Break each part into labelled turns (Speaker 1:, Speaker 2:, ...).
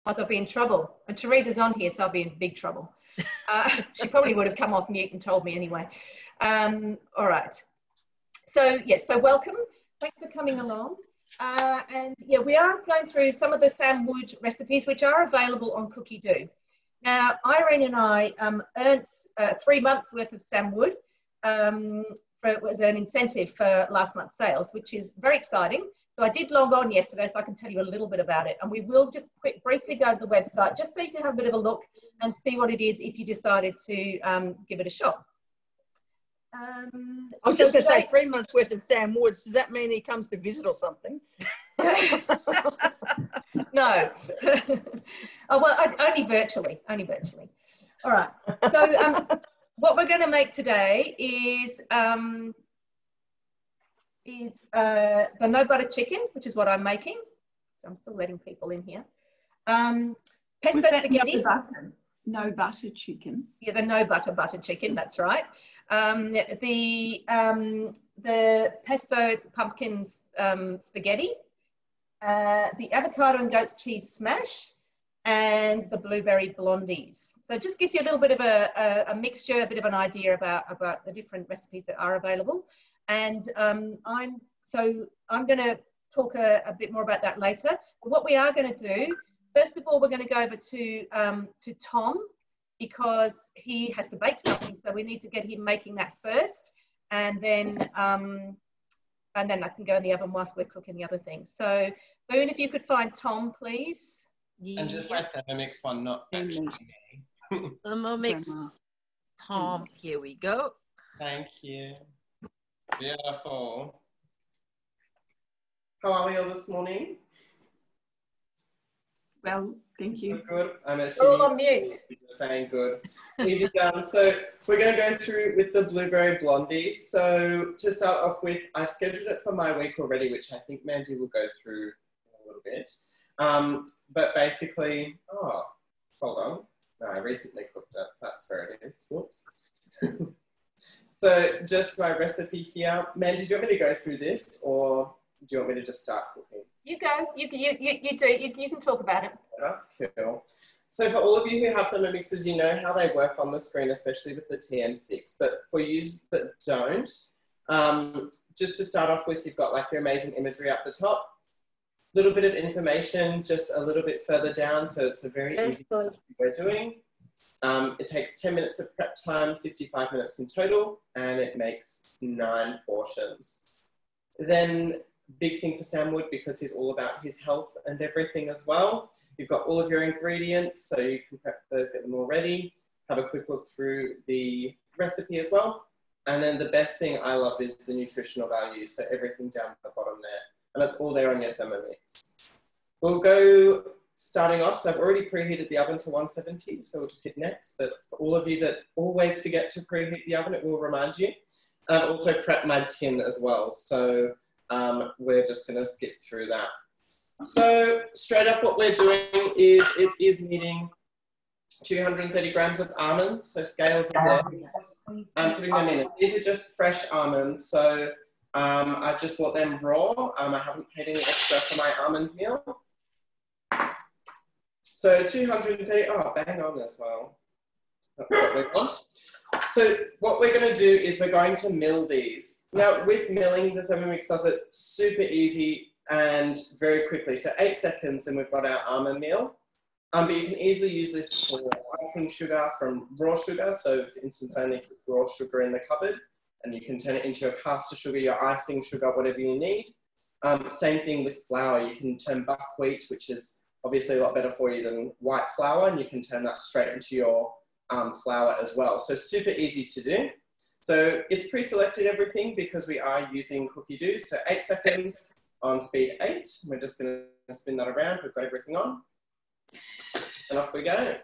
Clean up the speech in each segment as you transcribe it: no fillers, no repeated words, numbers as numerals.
Speaker 1: Otherwise I'll be in trouble. And Teresa's on here, so I'll be in big trouble. She probably would have come off mute and told me anyway. All right. So, yes, so welcome. Thanks for coming along. And yeah, we are going through some of the Sam Wood recipes, which are available on Cookidoo. Now, Irene and I earned 3 months worth of Sam Wood. It was an incentive for last month's sales, which is very exciting. So I did log on yesterday, so I can tell you a little bit about it. And we will just briefly go to the website, just so you can have a bit of a look and see what it is if you decided to give it a shot.
Speaker 2: I was just going to say 3 months worth of Sam Woods. Does that mean he comes to visit or something?
Speaker 1: No. Oh, well, only virtually. All right. So what we're going to make today is the no butter chicken, which is what I'm making. So I'm still letting people in here. Pesto spaghetti.
Speaker 3: No butter chicken.
Speaker 1: Yeah, the no butter chicken. That's right. The pesto pumpkin spaghetti, the avocado and goat's cheese smash, and the blueberry blondies. So it just gives you a little bit of a mixture, a bit of an idea about the different recipes that are available. And I'm going to talk a bit more about that later. But what we are going to do, first of all, we're going to go over to Tom, because he has to bake something, so we need to get him making that first, and then that can go in the oven whilst we're cooking the other things. So, Boone, if you could find Tom, please.
Speaker 4: Yeah. And just my Thermomix one, not actually me.
Speaker 5: Thermomix, Tom, here we go.
Speaker 4: Thank you. Beautiful. How are we all this morning?
Speaker 3: Well, thank you.
Speaker 4: Good. I'm
Speaker 1: We're all on mute.
Speaker 4: Saying good. Easy done. So we're going to go through with the blueberry blondie. So to start off with, I've scheduled it for my week already, which I think Mandy will go through in a little bit. But basically, oh, hold on. No, I recently cooked it. That's where it is. Whoops. So just my recipe here. Mandy, do you want me to go through this, or do you want me to just start cooking?
Speaker 1: You go. You do. You can talk about it.
Speaker 4: Cool. So for all of you who have Thermomixes, you know how they work on the screen, especially with the TM6. But for you that don't, just to start off with, you've got like your amazing imagery up the top. A little bit of information just a little bit further down. So it's a very easy thing we're doing. It takes 10 minutes of prep time, 55 minutes in total, and it makes 9 portions. Then big thing for Sam Wood, because he's all about his health and everything as well. You've got all of your ingredients, so you can prep those, get them all ready, have a quick look through the recipe as well. And then the best thing I love is the nutritional value, so everything down at the bottom there. And that's all there on your Thermomix. We'll go starting off, so I've already preheated the oven to 170, so we'll just hit next. But for all of you that always forget to preheat the oven, it will remind you. I've also prepped my tin as well, so we're just going to skip through that. So straight up what we're doing is it is needing 230 grams of almonds, so scales in there. I'm putting them in. These are just fresh almonds, so I've just bought them raw. I haven't paid any extra for my almond meal. So 230, oh, bang on as well. That's what we want. So what we're going to do is we're going to mill these. Now with milling, the Thermomix does it super easy and very quickly. So 8 seconds and we've got our almond meal. But you can easily use this for icing sugar from raw sugar. So for instance, only put raw sugar in the cupboard and you can turn it into your caster sugar, your icing sugar, whatever you need. Same thing with flour. You can turn buckwheat, which is obviously a lot better for you than white flour, and you can turn that straight into your flour as well. So super easy to do. So it's pre-selected everything because we are using Cookidoo. So 8 seconds on speed 8. We're just going to spin that around. We've got everything on. And off we go.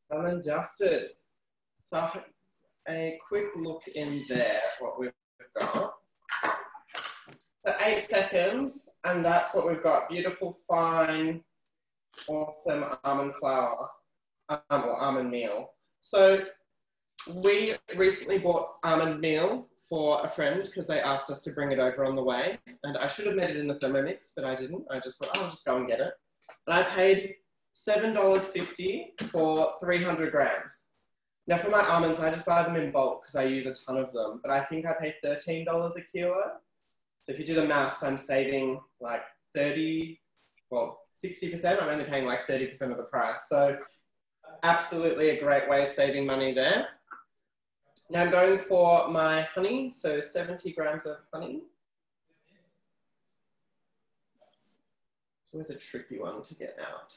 Speaker 4: Done and dusted. So a quick look in there, what we've got. So 8 seconds, and that's what we've got. Beautiful, fine, awesome almond flour, or almond meal. So we recently bought almond meal for a friend because they asked us to bring it over on the way. And I should have made it in the Thermomix, but I didn't. I just thought, oh, I'll just go and get it. And I paid $7.50 for 300 grams. Now for my almonds, I just buy them in bulk because I use a ton of them. But I think I pay $13 a kilo. So if you do the maths, I'm saving like 60%. I'm only paying like 30% of the price. So absolutely a great way of saving money there. Now I'm going for my honey, so 70 grams of honey. It's always a tricky one to get out.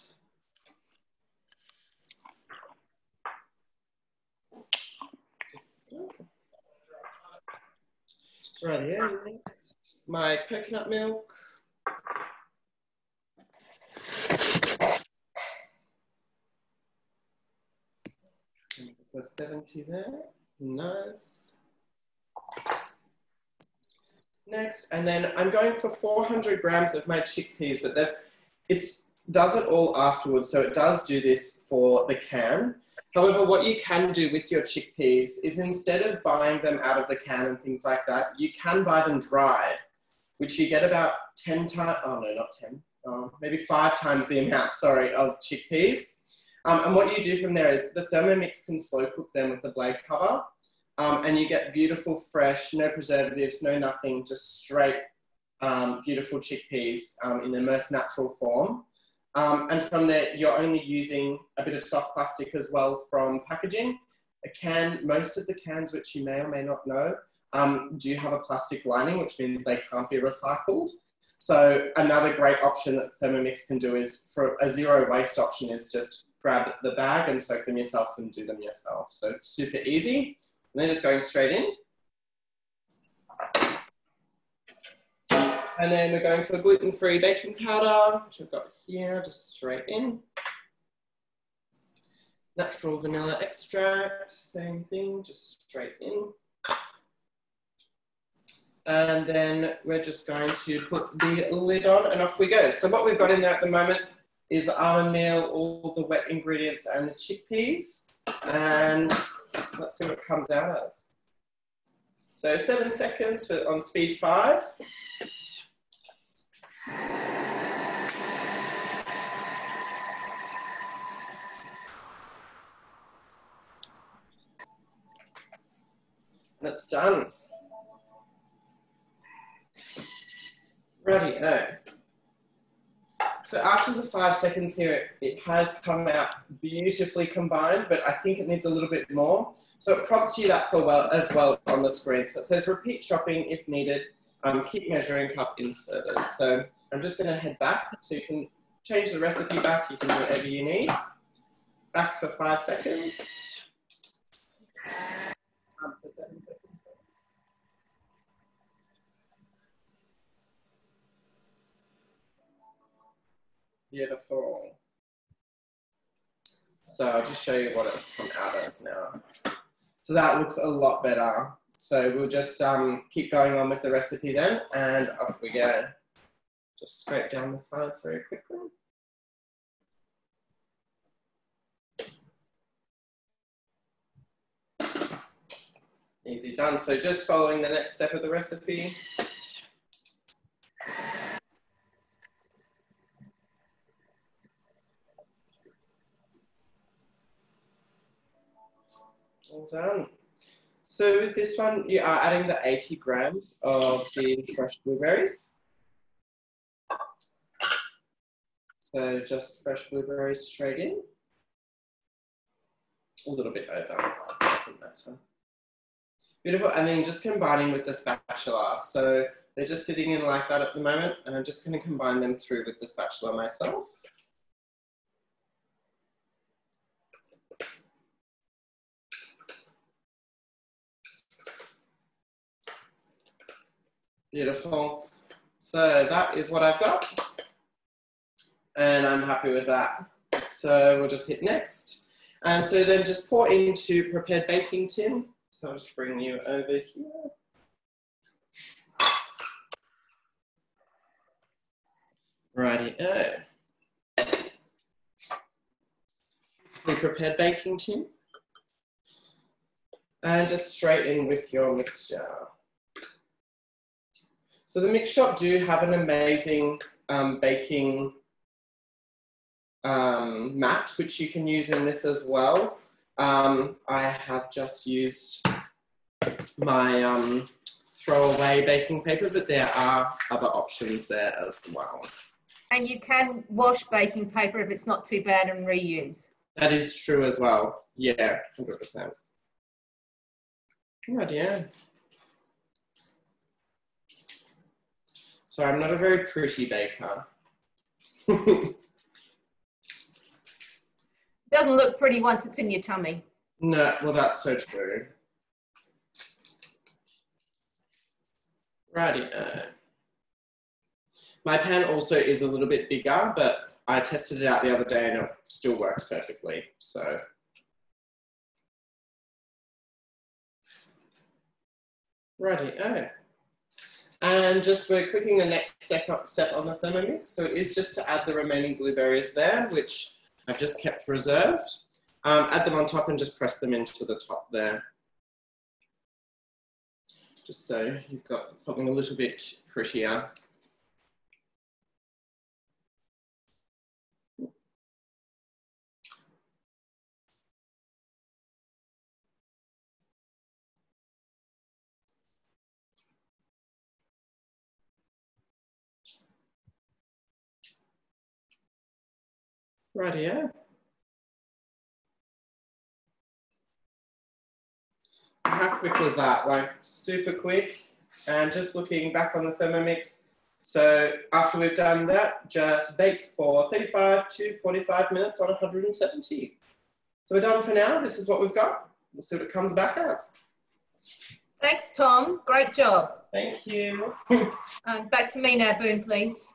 Speaker 4: Right here, my coconut milk. The 70 there, nice. Next, and then I'm going for 400 grams of my chickpeas, but it does it all afterwards, so it does do this for the can. However, what you can do with your chickpeas is instead of buying them out of the can and things like that, you can buy them dried, which you get about 10 times, oh no, not 10, maybe 5 times the amount, sorry, of chickpeas. And what you do from there is the Thermomix can slow cook them with the blade cover, and you get beautiful, fresh, no preservatives, no nothing, just straight beautiful chickpeas in their most natural form. And from there, you're only using a bit of soft plastic as well from packaging. Most of the cans, which you may or may not know, do have a plastic lining, which means they can't be recycled. So another great option that Thermomix can do is, for a zero waste option, is just grab the bag and soak them yourself and do them yourself. So super easy. And then just going straight in. And then we're going for gluten-free baking powder, which we've got here, just straight in. Natural vanilla extract, same thing, just straight in. And then we're just going to put the lid on and off we go. So what we've got in there at the moment is the almond meal, all the wet ingredients and the chickpeas. And let's see what it comes out as. So 7 seconds on speed 5. And it's done. Righty-o. So after the 5 seconds here, it has come out beautifully combined, but I think it needs a little bit more. So it prompts you that as well on the screen. So it says repeat chopping if needed, keep measuring cup inserted. So I'm just gonna head back so you can change the recipe back, you can do whatever you need. Back for 5 seconds. For 7 seconds. Beautiful. So I'll just show you what it's come out as now. So that looks a lot better. So we'll just keep going on with the recipe then, and off we go. Just scrape down the sides very quickly. Easy done. So just following the next step of the recipe. All done. So with this one, you are adding the 80 grams of the fresh blueberries. So just fresh blueberries straight in. A little bit over, doesn't matter. Beautiful, and then just combining with the spatula. So they're just sitting in like that at the moment, and I'm just going to combine them through with the spatula myself. Beautiful. So that is what I've got, and I'm happy with that. So we'll just hit next. And so then just pour into prepared baking tin. So I'll just bring you over here. Righty-o. Prepared baking tin. And just straight in with your mixture. So the Mix Shop do have an amazing baking mat, which you can use in this as well. I have just used my throwaway baking paper, but there are other options there as well.
Speaker 1: And you can wash baking paper if it's not too bad and reuse.
Speaker 4: That is true as well. Yeah, 100%. Good, yeah. So I'm not a very pretty baker.
Speaker 1: Doesn't look pretty once it's in your tummy.
Speaker 4: No, well, that's so true. Righty. My pan also is a little bit bigger, but I tested it out the other day and it still works perfectly. So. Righty. And just we're clicking the next step on the Thermomix. So it is just to add the remaining blueberries there, which I've just kept reserved. Add them on top and just press them into the top there. Just so you've got something a little bit prettier. Rightio. How quick was that? Like super quick. And just looking back on the Thermomix. So after we've done that, just bake for 35 to 45 minutes on 170. So we're done for now. This is what we've got. We'll see what it comes back as.
Speaker 1: Thanks, Tom. Great job.
Speaker 4: Thank you.
Speaker 1: And back to me now, Boone, please.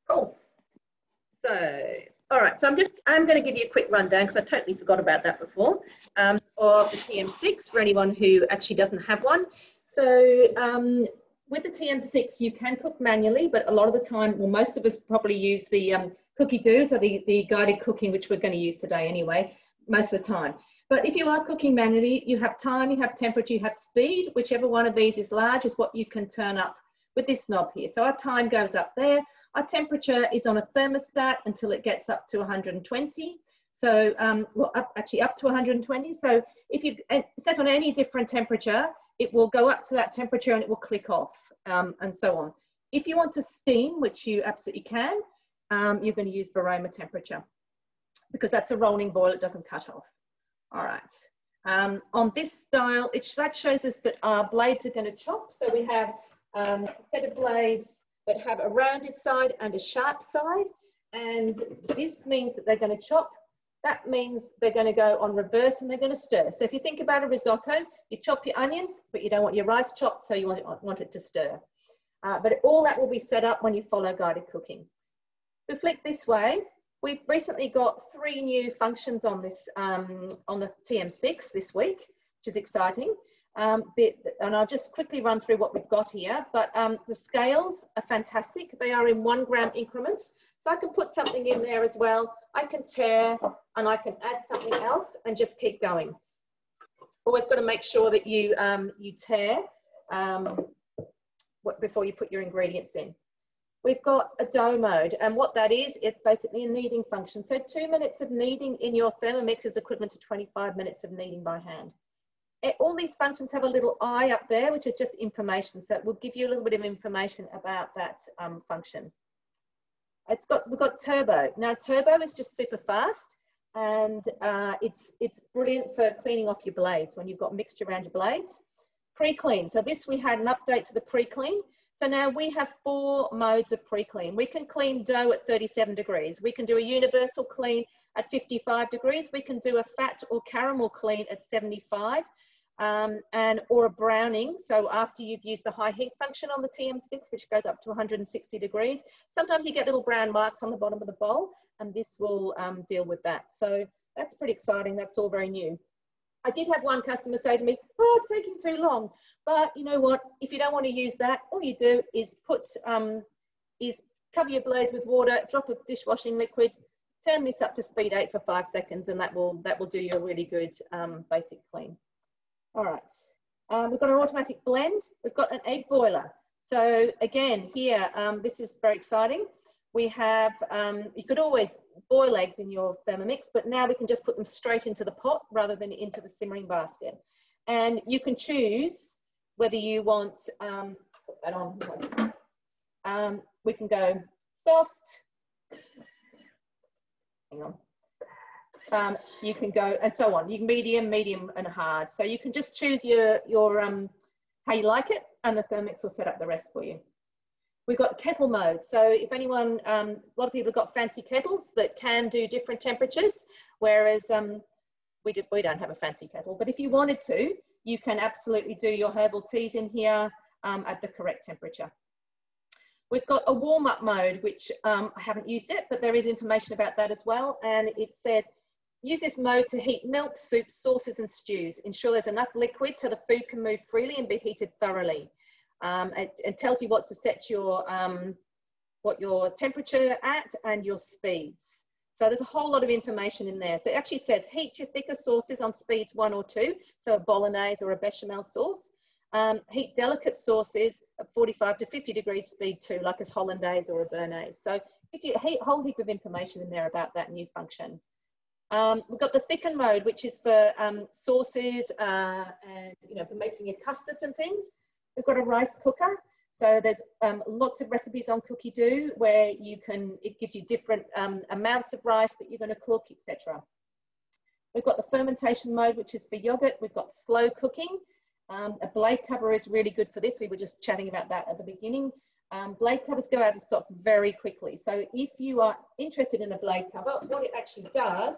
Speaker 1: Cool. So, all right. So I'm going to give you a quick rundown because I totally forgot about that before, of the TM6 for anyone who actually doesn't have one. So with the TM6, you can cook manually, but a lot of the time, well, most of us probably use the Cookidoo, so the guided cooking, which we're going to use today anyway, most of the time. But if you are cooking manually, you have time, you have temperature, you have speed. Whichever one of these is large is what you can turn up with this knob here. So our time goes up there. Our temperature is on a thermostat until it gets up to 120. So, well, actually up to 120. So if you set on any different temperature, it will go up to that temperature and it will click off, and so on. If you want to steam, which you absolutely can, you're going to use varoma temperature because that's a rolling boil, it doesn't cut off. All right. On this style, that shows us that our blades are going to chop. So we have a set of blades that have a rounded side and a sharp side. And this means that they're going to chop. That means they're going to go on reverse and they're going to stir. So if you think about a risotto, you chop your onions, but you don't want your rice chopped, so you want it to stir. But all that will be set up when you follow guided cooking. If we flick this way, we've recently got 3 new functions on this on the TM6 this week, which is exciting. And I'll just quickly run through what we've got here. But the scales are fantastic. They are in 1 gram increments. So I can put something in there as well. I can tear and I can add something else and just keep going. Always got to make sure that you, you tear before you put your ingredients in. We've got a dough mode, and what that is, it's basically a kneading function. So 2 minutes of kneading in your Thermomix is equivalent to 25 minutes of kneading by hand. All these functions have a little eye up there, which is just information. So it will give you a little bit of information about that function. We've got turbo. Now turbo is just super fast, and it's brilliant for cleaning off your blades when you've got mixture around your blades. Pre-clean. So this, we had an update to the pre-clean. So now we have 4 modes of pre-clean. We can clean dough at 37 degrees. We can do a universal clean at 55 degrees. We can do a fat or caramel clean at 75. Or a browning. So after you've used the high heat function on the TM6, which goes up to 160 degrees, sometimes you get little brown marks on the bottom of the bowl, and this will deal with that. So that's pretty exciting. That's all very new. I did have one customer say to me, oh, it's taking too long. But you know what? If you don't want to use that, all you do is cover your blades with water, drop of dishwashing liquid, turn this up to speed 8 for 5 seconds, and that will do you a really good basic clean. All right, we've got an automatic blend. We've got an egg boiler. So again, here, this is very exciting. We have, you could always boil eggs in your Thermomix, but now we can just put them straight into the pot rather than into the simmering basket. And you can choose whether you want, put that on, we can go soft, hang on, you can go, and so on. You can medium and hard. So you can just choose your how you like it, and the Thermomix will set up the rest for you. We've got kettle mode. So if anyone, a lot of people have got fancy kettles that can do different temperatures, whereas we don't have a fancy kettle. But if you wanted to, you can absolutely do your herbal teas in here at the correct temperature. We've got a warm-up mode, which I haven't used it, but there is information about that as well. And it says, use this mode to heat milk, soups, sauces, and stews. Ensure there's enough liquid so the food can move freely and be heated thoroughly. It tells you what to set your temperature at and your speeds. So there's a whole lot of information in there. So it actually says heat your thicker sauces on speeds 1 or 2, so a bolognese or a bechamel sauce. Heat delicate sauces at 45 to 50 degrees speed 2, like a hollandaise or a béarnaise. So it gives you a whole heap of information in there about that new function. We've got the thicken mode, which is for sauces and for making your custards and things. We've got a rice cooker. So there's lots of recipes on Cookidoo where it gives you different amounts of rice that you're going to cook, etc. We've got the fermentation mode, which is for yogurt. We've got slow cooking. A blade cover is really good for this. We were just chatting about that at the beginning. Blade covers go out of stock very quickly. So if you are interested in a blade cover, what it actually does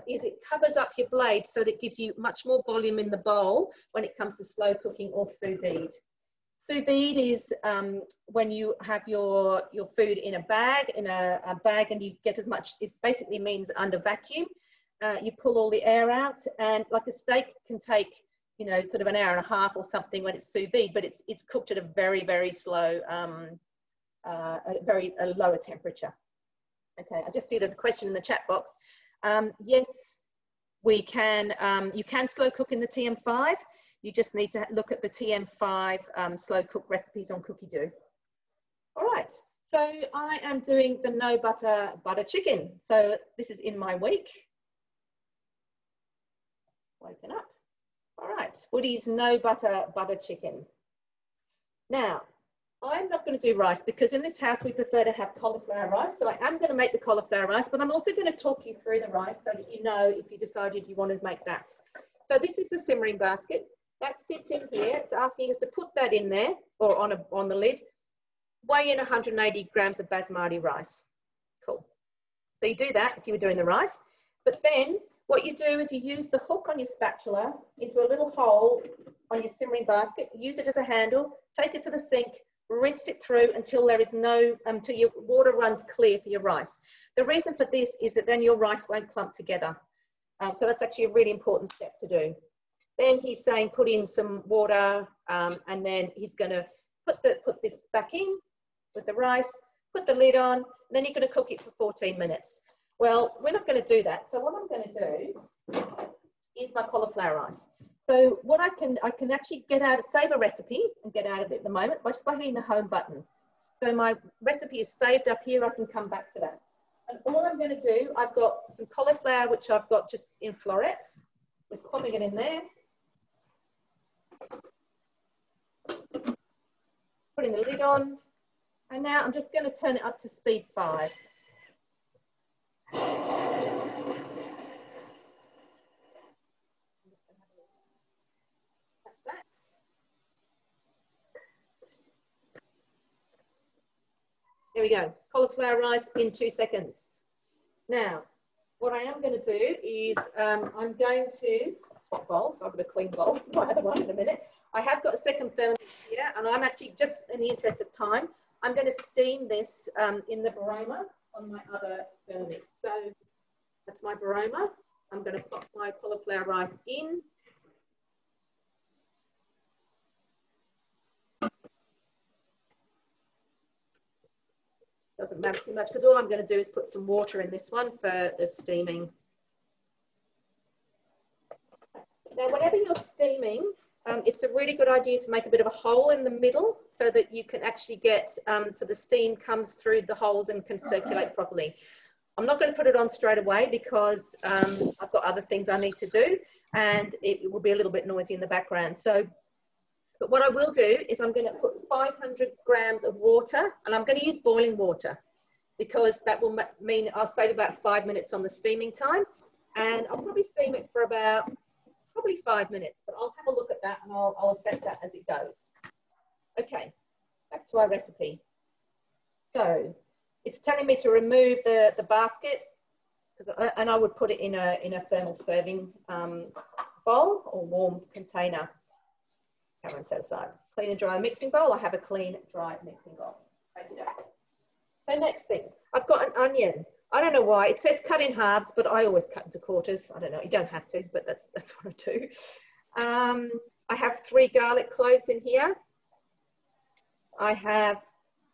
Speaker 1: is it covers up your blade so that it gives you much more volume in the bowl when it comes to slow cooking or sous vide. Sous vide is when you have your food in a bag, and you get as much, it basically means under vacuum. You pull all the air out, and like a steak can take, sort of an hour and a half or something when it's sous vide, but it's cooked at a very, very slow, a lower temperature. Okay, I just see there's a question in the chat box. Yes, we can, you can slow cook in the TM5. You just need to look at the TM5 slow cook recipes on Cookidoo. All right, so I am doing the no butter chicken. So this is in my week. Woken up. All right, Woody's no butter chicken. Now, I'm not going to do rice because in this house we prefer to have cauliflower rice. So I am going to make the cauliflower rice, but I'm also going to talk you through the rice so that you know if you decided you want to make that. So this is the simmering basket. That sits in here. It's asking us to put that in there or on the lid. Weigh in 180 grams of basmati rice. Cool. So you do that if you were doing the rice. But then what you do is you use the hook on your spatula into a little hole on your simmering basket. Use it as a handle. Take it to the sink. Rinse it through until there is until your water runs clear for your rice. The reason for this is that then your rice won't clump together. So that's actually a really important step to do. Then he's saying put in some water, and then he's going to put this back in with the rice, put the lid on, and then you're going to cook it for 14 minutes. Well, we're not going to do that. So what I'm going to do is my cauliflower rice. So what I can actually save a recipe and get out of it at the moment by just hitting the home button. So my recipe is saved up here. I can come back to that. And all I'm going to do, I've got some cauliflower, which I've got just in florets. Just popping it in there. Putting the lid on. And now I'm just going to turn it up to speed 5. There we go, cauliflower rice in 2 seconds. Now, what I am going to do is I'm going to swap bowls. So I've got a clean bowl for my other one in a minute. I have got a second Thermomix here, and I'm actually, just in the interest of time, I'm going to steam this in the baroma on my other Thermomix. So that's my baroma. I'm going to pop my cauliflower rice in. doesn't matter too much because all I'm going to do is put some water in this one for the steaming. Now, whenever you're steaming, it's a really good idea to make a bit of a hole in the middle so that you can actually get, so the steam comes through the holes and can circulate properly. I'm not going to put it on straight away because I've got other things I need to do and it will be a little bit noisy in the background. So, but what I will do is I'm going to put 500 grams of water, and I'm going to use boiling water because that will mean I'll save about 5 minutes on the steaming time, and I'll probably steam it for about probably 5 minutes, but I'll have a look at that and I'll assess that as it goes. Okay, back to our recipe. So it's telling me to remove the basket, and I would put it in a thermal serving bowl or warm container. That one set aside. Clean and dry mixing bowl. I have a clean, dry mixing bowl. So next thing, I've got an onion. I don't know why. It says cut in halves, but I always cut into quarters. I don't know. You don't have to, but that's what I do. I have 3 garlic cloves in here. I have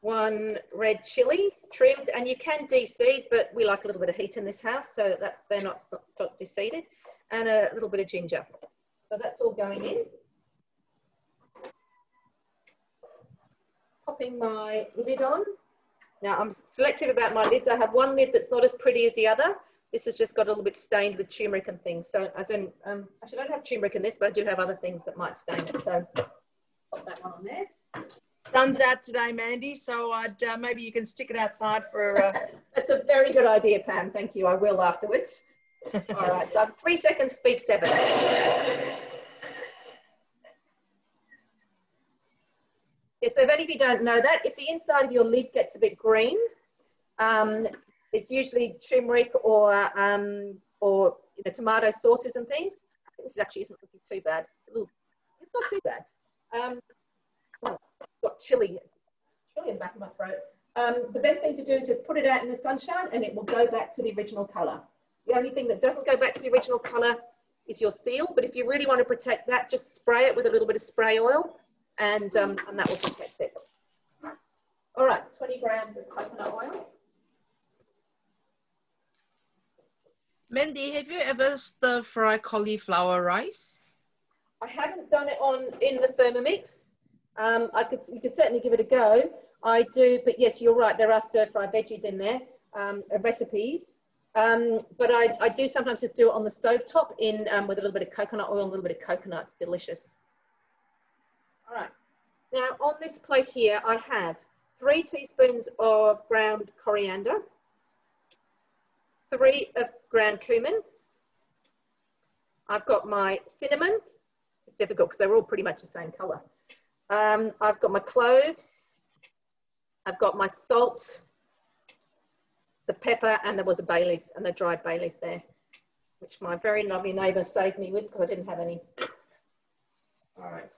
Speaker 1: 1 red chilli trimmed, and you can de-seed, but we like a little bit of heat in this house, so that they're not de-seeded, and a little bit of ginger. So that's all going in. Popping my lid on. Now I'm selective about my lids. I have one lid that's not as pretty as the other. This has just got a little bit stained with turmeric and things. So as in, actually I don't have turmeric in this, but I do have other things that might stain it. So pop that one on there.
Speaker 2: Sun's out today, Mandy, so I'd maybe you can stick it outside for.
Speaker 1: That's a very good idea, Pam. Thank you. I will afterwards. All right. So 3 seconds. Speed 7. Yeah, so if any of you don't know that, if the inside of your lid gets a bit green, it's usually turmeric or tomato sauces and things. This actually isn't looking too bad. It's not too bad. I've got chili in the back of my throat. The best thing to do is just put it out in the sunshine and it will go back to the original colour. The only thing that doesn't go back to the original colour is your seal, but if you really want to protect that, just spray it with a little bit of spray oil. And that will protect it. All right, 20 grams of coconut oil.
Speaker 5: Mandy, have you ever stir fry cauliflower rice?
Speaker 1: I haven't done it in the Thermomix. You could certainly give it a go. I do, but yes, you're right. There are stir fry veggies in there, recipes. But I do sometimes just do it on the stovetop with a little bit of coconut oil and a little bit of coconut. It's delicious. All right, now on this plate here, I have 3 teaspoons of ground coriander, 3 of ground cumin. I've got my cinnamon. It's difficult because they're all pretty much the same colour. I've got my cloves. I've got my salt, the pepper, and there was a bay leaf, and the dried bay leaf there, which my very lovely neighbour saved me with because I didn't have any. All right.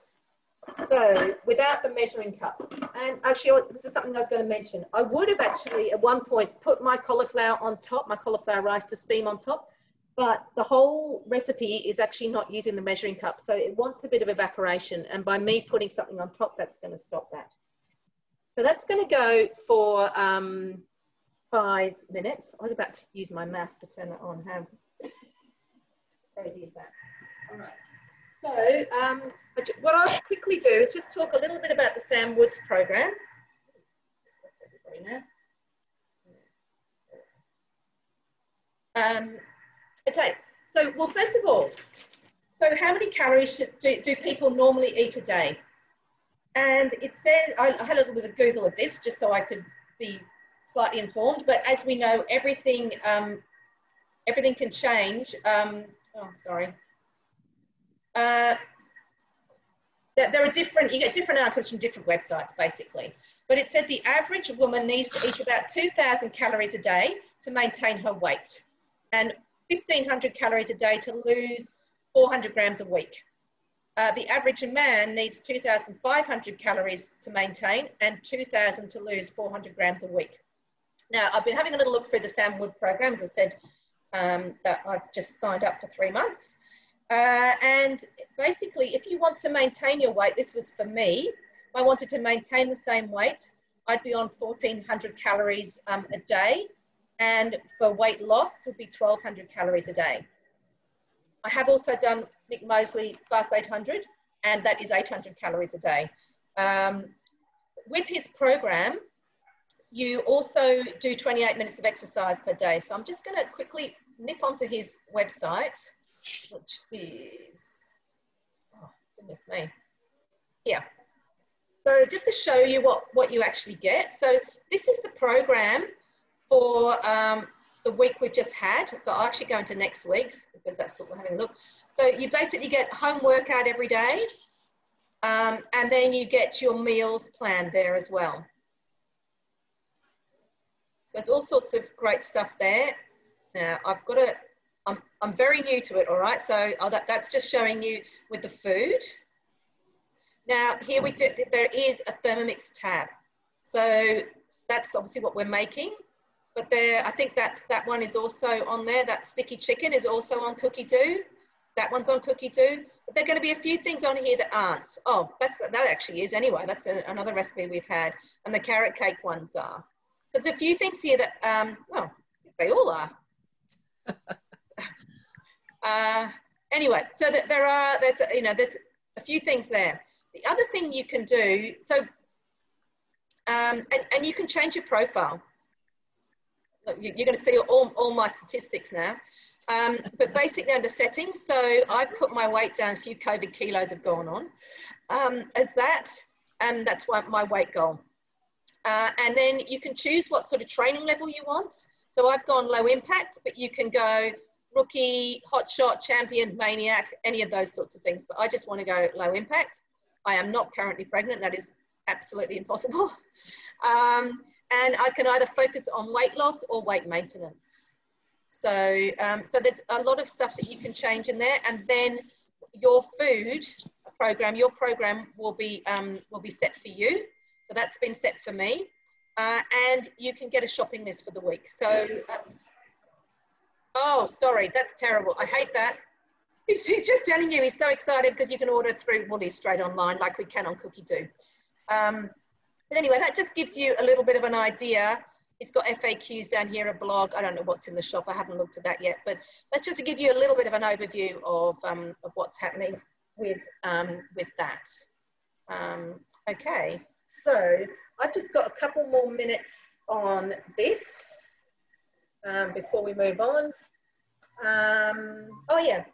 Speaker 1: So without the measuring cup, and actually this is something I was going to mention. I would have actually at one point put my cauliflower on top, my cauliflower rice to steam on top, but the whole recipe is actually not using the measuring cup. So it wants a bit of evaporation, and by me putting something on top, that's going to stop that. So that's going to go for 5 minutes. I was about to use my maths to turn that on. How crazy is that? All right. So what I'll quickly do is just talk a little bit about the Sam Woods program. Okay, so well, first of all, so how many calories do people normally eat a day? And it says, I had a little bit of Google of this just so I could be slightly informed, but as we know, everything can change. There are you get different answers from different websites basically, but it said the average woman needs to eat about 2,000 calories a day to maintain her weight and 1,500 calories a day to lose 400 grams a week. The average man needs 2,500 calories to maintain and 2,000 to lose 400 grams a week. Now, I've been having a little look through the Sam Wood program, as I said, that I've just signed up for 3 months. And basically, if you want to maintain your weight, this was for me, if I wanted to maintain the same weight, I'd be on 1,400 calories a day. And for weight loss would be 1,200 calories a day. I have also done Mick Mosley Fast 800, and that is 800 calories a day. With his program, you also do 28 minutes of exercise per day. So I'm just going to quickly nip onto his website, which is, oh, goodness me, here. So just to show you what you actually get. So this is the program for the week we've just had. So I'll actually go into next week's because that's what we're having a look. So you basically get home workout every day, and then you get your meals planned there as well. So there's all sorts of great stuff there. Now I've got to, I'm very new to it, all right? So that's just showing you with the food. Now here we do, there is a Thermomix tab. So that's obviously what we're making. But there, I think that one is also on there. That sticky chicken is also on Cookidoo. That one's on Cookidoo. But there are going to be a few things on here that aren't. Oh, that actually is anyway. That's another recipe we've had. And the carrot cake ones are. So there's a few things here that, well, they all are. Anyway, so there's a few things there. The other thing you can do, so, and you can change your profile. Look, you're going to see all my statistics now. But basically under settings, so I've put my weight down, a few COVID kilos have gone on as that, and that's my weight goal. And then you can choose what sort of training level you want. So I've gone low impact, but you can go rookie, hotshot, champion, maniac, any of those sorts of things. But I just want to go low impact. I am not currently pregnant. That is absolutely impossible. And I can either focus on weight loss or weight maintenance. So, so there's a lot of stuff that you can change in there. And then your food program, your program will be set for you. So that's been set for me. And you can get a shopping list for the week. So, oh, sorry, that's terrible. I hate that. He's just telling you he's so excited because you can order through Woolies straight online like we can on Cookidoo. But anyway, that just gives you a little bit of an idea. It's got FAQs down here, a blog. I don't know what's in the shop. I haven't looked at that yet. But that's just to give you a little bit of an overview of what's happening with that. Okay, so I've just got a couple more minutes on this before we move on. Oh yeah,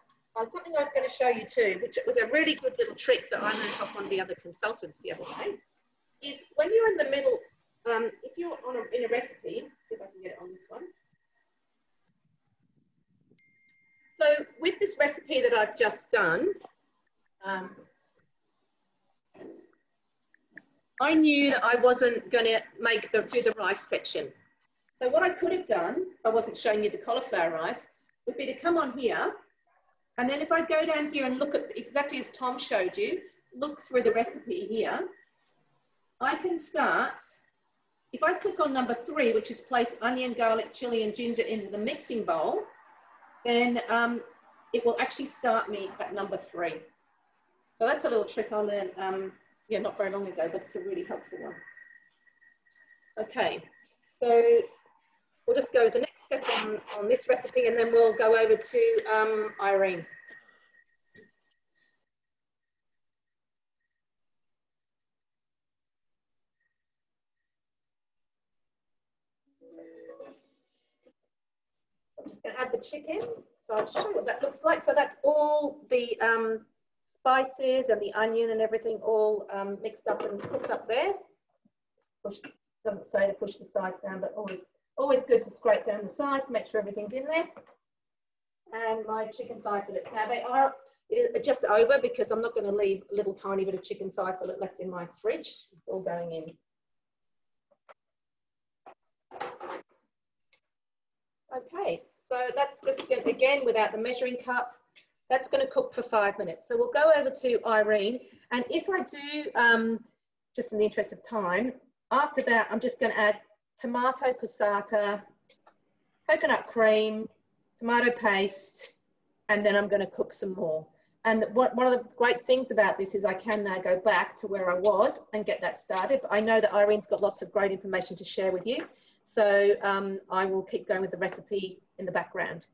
Speaker 1: something I was going to show you too, which was a really good little trick that I learned off one of the other consultants the other day, is when you're in the middle, if you're in a recipe, see if I can get it on this one. So with this recipe that I've just done, I knew that I wasn't going to do the rice section. So what I could have done, if I wasn't showing you the cauliflower rice, would be to come on here, and then if I go down here and look at exactly as Tom showed you, look through the recipe here, I can start, if I click on number 3, which is place onion, garlic, chili, and ginger into the mixing bowl, then it will actually start me at number 3. So that's a little trick I learned, yeah, not very long ago, but it's a really helpful one. Okay, so we'll just go to the next step on this recipe, and then we'll go over to Irene. So I'm just going to add the chicken. So I'll just show you what that looks like. So that's all the spices and the onion and everything all mixed up and cooked up there. Doesn't say to push the sides down, but always good to scrape down the sides, make sure everything's in there. And my chicken thigh fillets. Now they are just over because I'm not going to leave a little tiny bit of chicken thigh fillet left in my fridge. It's all going in. Okay, so that's just going, again, without the measuring cup, that's going to cook for 5 minutes. So we'll go over to Irene. And if I do, just in the interest of time, after that, I'm just going to add tomato passata, coconut cream, tomato paste, and then I'm going to cook some more. And one of the great things about this is I can now go back to where I was and get that started. But I know that Irene's got lots of great information to share with you. So I will keep going with the recipe in the background.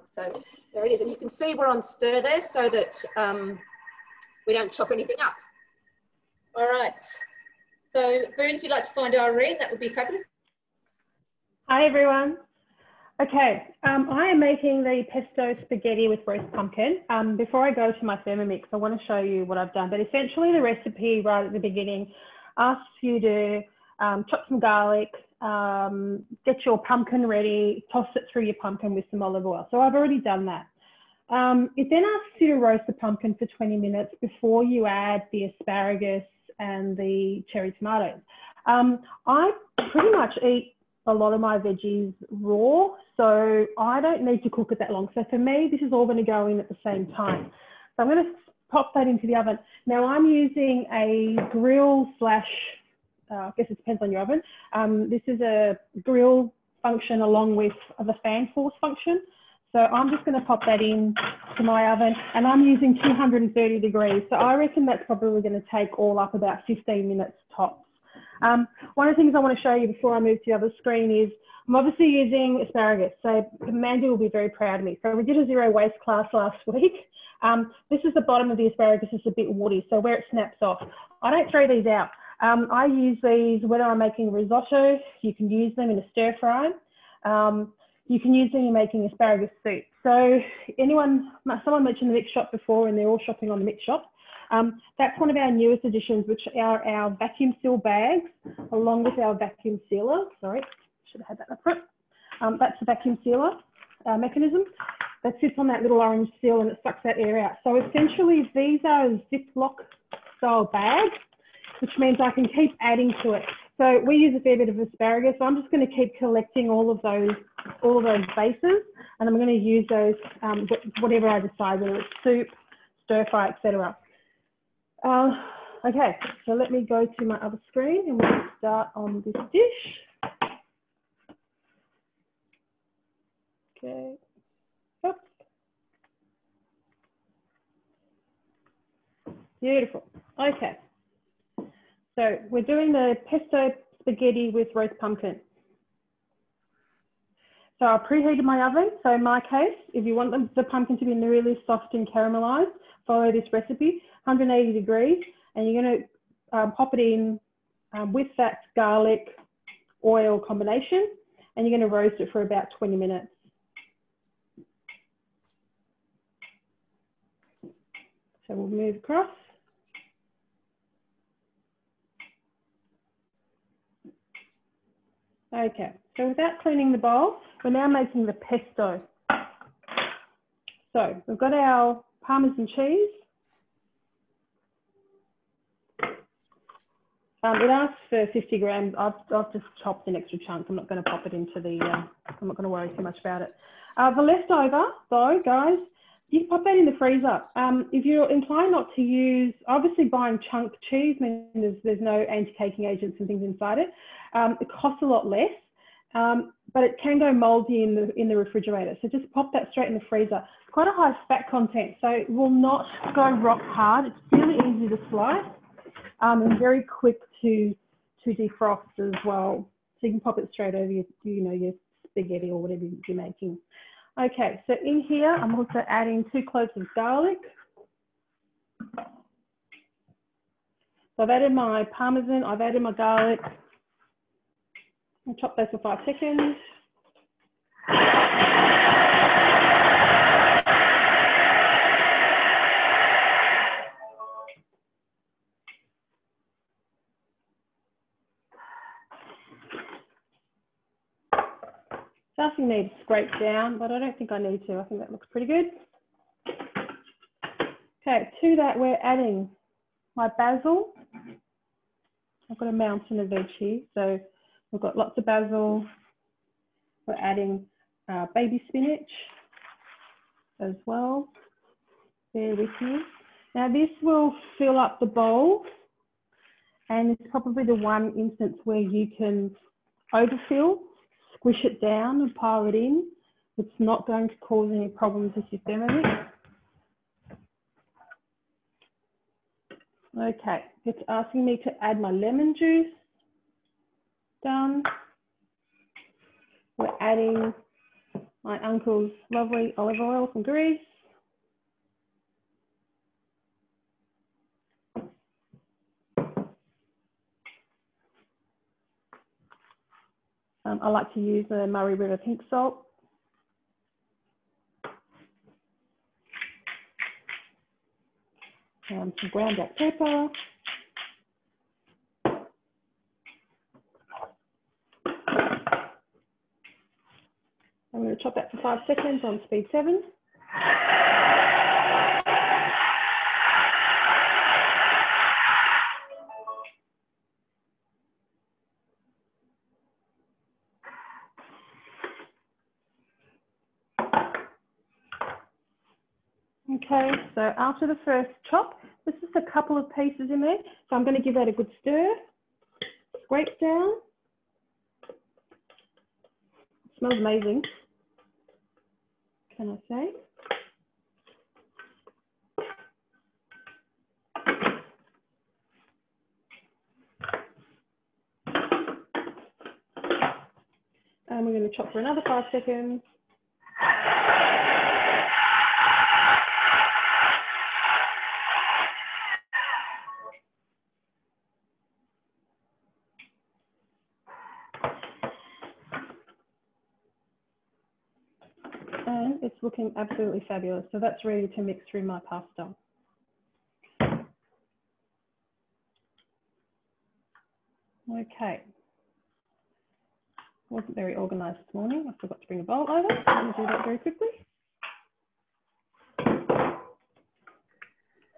Speaker 1: So there it is. And you can see we're on stir there so that we don't chop anything up. All right. So Boone, if you'd like to find Irene, that would be fabulous.
Speaker 6: Hi, everyone. Okay, I am making the pesto spaghetti with roast pumpkin. Before I go to my Thermomix, I want to show you what I've done. But essentially, the recipe right at the beginning asks you to chop some garlic, get your pumpkin ready, toss it through your pumpkin with some olive oil. So I've already done that. It then asks you to roast the pumpkin for 20 minutes before you add the asparagus and the cherry tomatoes. I pretty much eat a lot of my veggies raw, so I don't need to cook it that long. So for me, this is all going to go in at the same time. So I'm going to pop that into the oven. Now I'm using a grill slash, I guess it depends on your oven. This is a grill function along with the fan force function. So I'm just going to pop that in to my oven, and I'm using 230 degrees. So I reckon that's probably going to take all up about 15 minutes tops. One of the things I want to show you before I move to the other screen is I'm obviously using asparagus. So Mandy will be very proud of me. So we did a zero waste class last week. This is the bottom of the asparagus. It's a bit woody, so where it snaps off. I don't throw these out. I use these whether I'm making risotto. You can use them in a stir fry. You can use them in making asparagus soup. So someone mentioned the mix shop before, and they're all shopping on the mix shop. That's one of our newest additions, which are our vacuum seal bags, along with our vacuum sealer. Sorry, should have had that up front. That's the vacuum sealer mechanism that sits on that little orange seal, and it sucks that air out. So essentially, these are Ziploc style bags, which means I can keep adding to it. So we use a fair bit of asparagus. So I'm just going to keep collecting all of those bases, and I'm going to use those whatever I decide, whether it's soup, stir fry, etc. Okay, so let me go to my other screen and we'll start on this dish. Okay. Oops. Beautiful. Okay. So we're doing the pesto spaghetti with roast pumpkin. So I preheated my oven. So in my case, if you want the pumpkin to be really soft and caramelized, follow this recipe, 180 degrees, and you're going to pop it in with that garlic oil combination, and you're going to roast it for about 20 minutes. So we'll move across. Okay, so without cleaning the bowl, we're now making the pesto. So we've got our Parmesan cheese. It asks for 50 grams. I've just chopped an extra chunk. I'm not going to pop it into the, I'm not going to worry too much about it. The leftover though, guys, you can pop that in the freezer. If you're inclined not to use, obviously buying chunk cheese means there's no anti-caking agents and things inside it. It costs a lot less, but it can go moldy in the refrigerator. So just pop that straight in the freezer. It's quite a high fat content, so it will not go rock hard. It's really easy to slice and very quick to defrost as well. So you can pop it straight over your spaghetti or whatever you're making. Okay, so in here, I'm also adding 2 cloves of garlic. So I've added my Parmesan, I've added my garlic. I'll chop those for 5 seconds. Asking me to scrape down, but I don't think I need to. I think that looks pretty good. Okay, to that we're adding my basil. I've got a mountain of veg here, so we've got lots of basil. We're adding baby spinach as well. Bear with me. Now this will fill up the bowl, and it's probably the one instance where you can overfill. Squish it down and pile it in. It's not going to cause any problems with your Thermomix. Okay, it's asking me to add my lemon juice. Done. We're adding my uncle's lovely olive oil from Greece. I like to use the Murray River pink salt. Some ground black pepper. I'm going to chop that for 5 seconds on speed 7. Okay, so after the first chop, there's just a couple of pieces in there. So I'm going to give that a good stir, scrape down. It smells amazing, can I say? And we're going to chop for another 5 seconds. And it's looking absolutely fabulous. So that's ready to mix through my pasta. Okay. Wasn't very organised this morning. I forgot to bring a bowl over. I'm going to do that very quickly.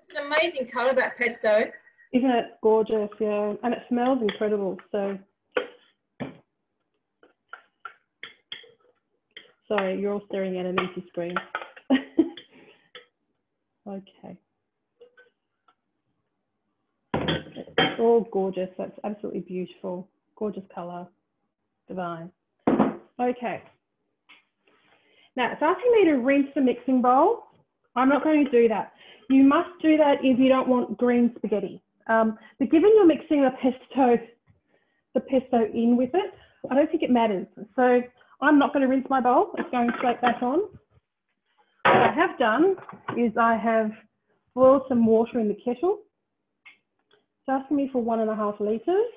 Speaker 1: It's an amazing colour, that pesto.
Speaker 6: Isn't it gorgeous? Yeah, and it smells incredible. So, sorry, you're all staring at an empty screen. Okay. It's all gorgeous. That's absolutely beautiful. Gorgeous colour. Divine. Okay. Now, it's asking me to rinse the mixing bowl. I'm not going to do that. You must do that if you don't want green spaghetti. But given you're mixing the pesto in with it, I don't think it matters. So I'm not going to rinse my bowl. It's going straight back on. What I have done is I have boiled some water in the kettle. It's asking me for 1.5 litres.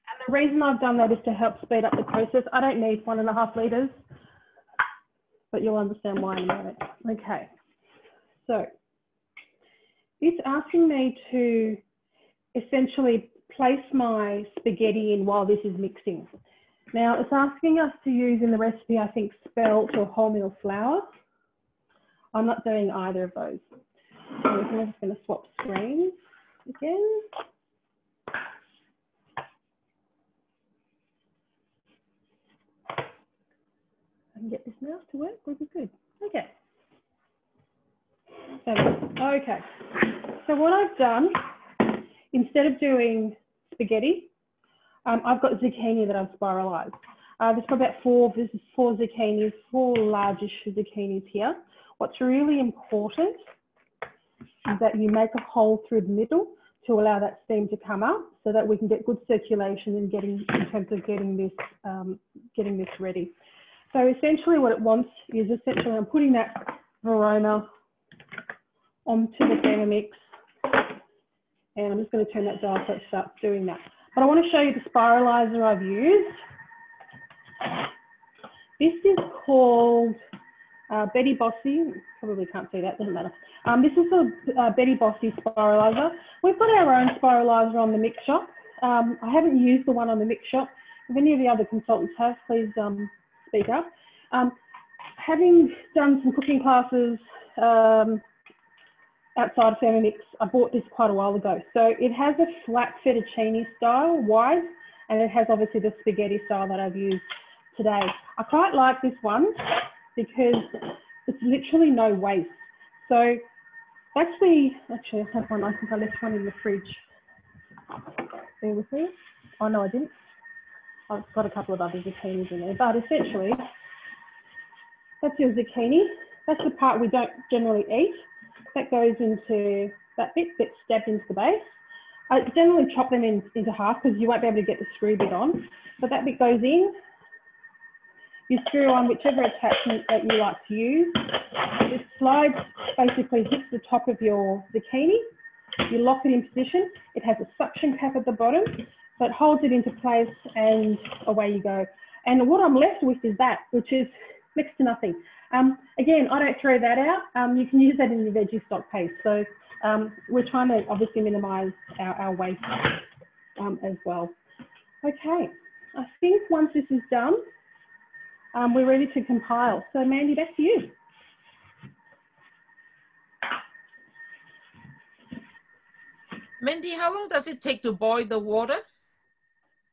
Speaker 6: And the reason I've done that is to help speed up the process. I don't need 1.5 litres, but you'll understand why in a minute. Okay, so it's asking me to essentially place my spaghetti in while this is mixing. Now, it's asking us to use in the recipe, I think, spelt or wholemeal flour. I'm not doing either of those. So I'm just going to swap screens again. I can get this mouse to work, we'll be good. Okay. Okay, so what I've done, instead of doing spaghetti, I've got zucchini that I've spiralized. There's probably about four zucchinis, 4 largish zucchinis here. What's really important is that you make a hole through the middle to allow that steam to come up so that we can get good circulation and in terms of getting this ready. So essentially what it wants is essentially I'm putting that Verona onto the Thermomix, and I'm just going to turn that dial so it starts doing that. But I want to show you the spiralizer I've used. This is called Betty Bossy. Probably can't see that, doesn't matter. This is a Betty Bossy spiralizer. We've got our own spiralizer on the mix shop. I haven't used the one on the mix shop. If any of the other consultants have, please speak up. Having done some cooking classes outside of Thermomix, I bought this quite a while ago. So it has a flat fettuccine style, wide, and it has obviously the spaghetti style that I've used today. I quite like this one because it's literally no waste. So actually I have one, I think I left one in the fridge. Bear with me. Oh no, I didn't. I've got a couple of other zucchinis in there, but essentially That's your zucchini. That's the part we don't generally eat. That goes into that bit, gets stabbed into the base. I generally chop them into half because you won't be able to get the screw bit on. But that bit goes in. You screw on whichever attachment that you like to use. It slides, basically hits the top of your zucchini. You lock it in position. It has a suction cap at the bottom, so it holds it into place and away you go. And what I'm left with is that, which is next to nothing. Again, I don't throw that out. You can use that in your veggie stock paste. So we're trying to obviously minimise our waste as well. Okay, I think once this is done, we're ready to compile. So Mandy, back to you.
Speaker 5: Mandy, how long does it take to boil the water?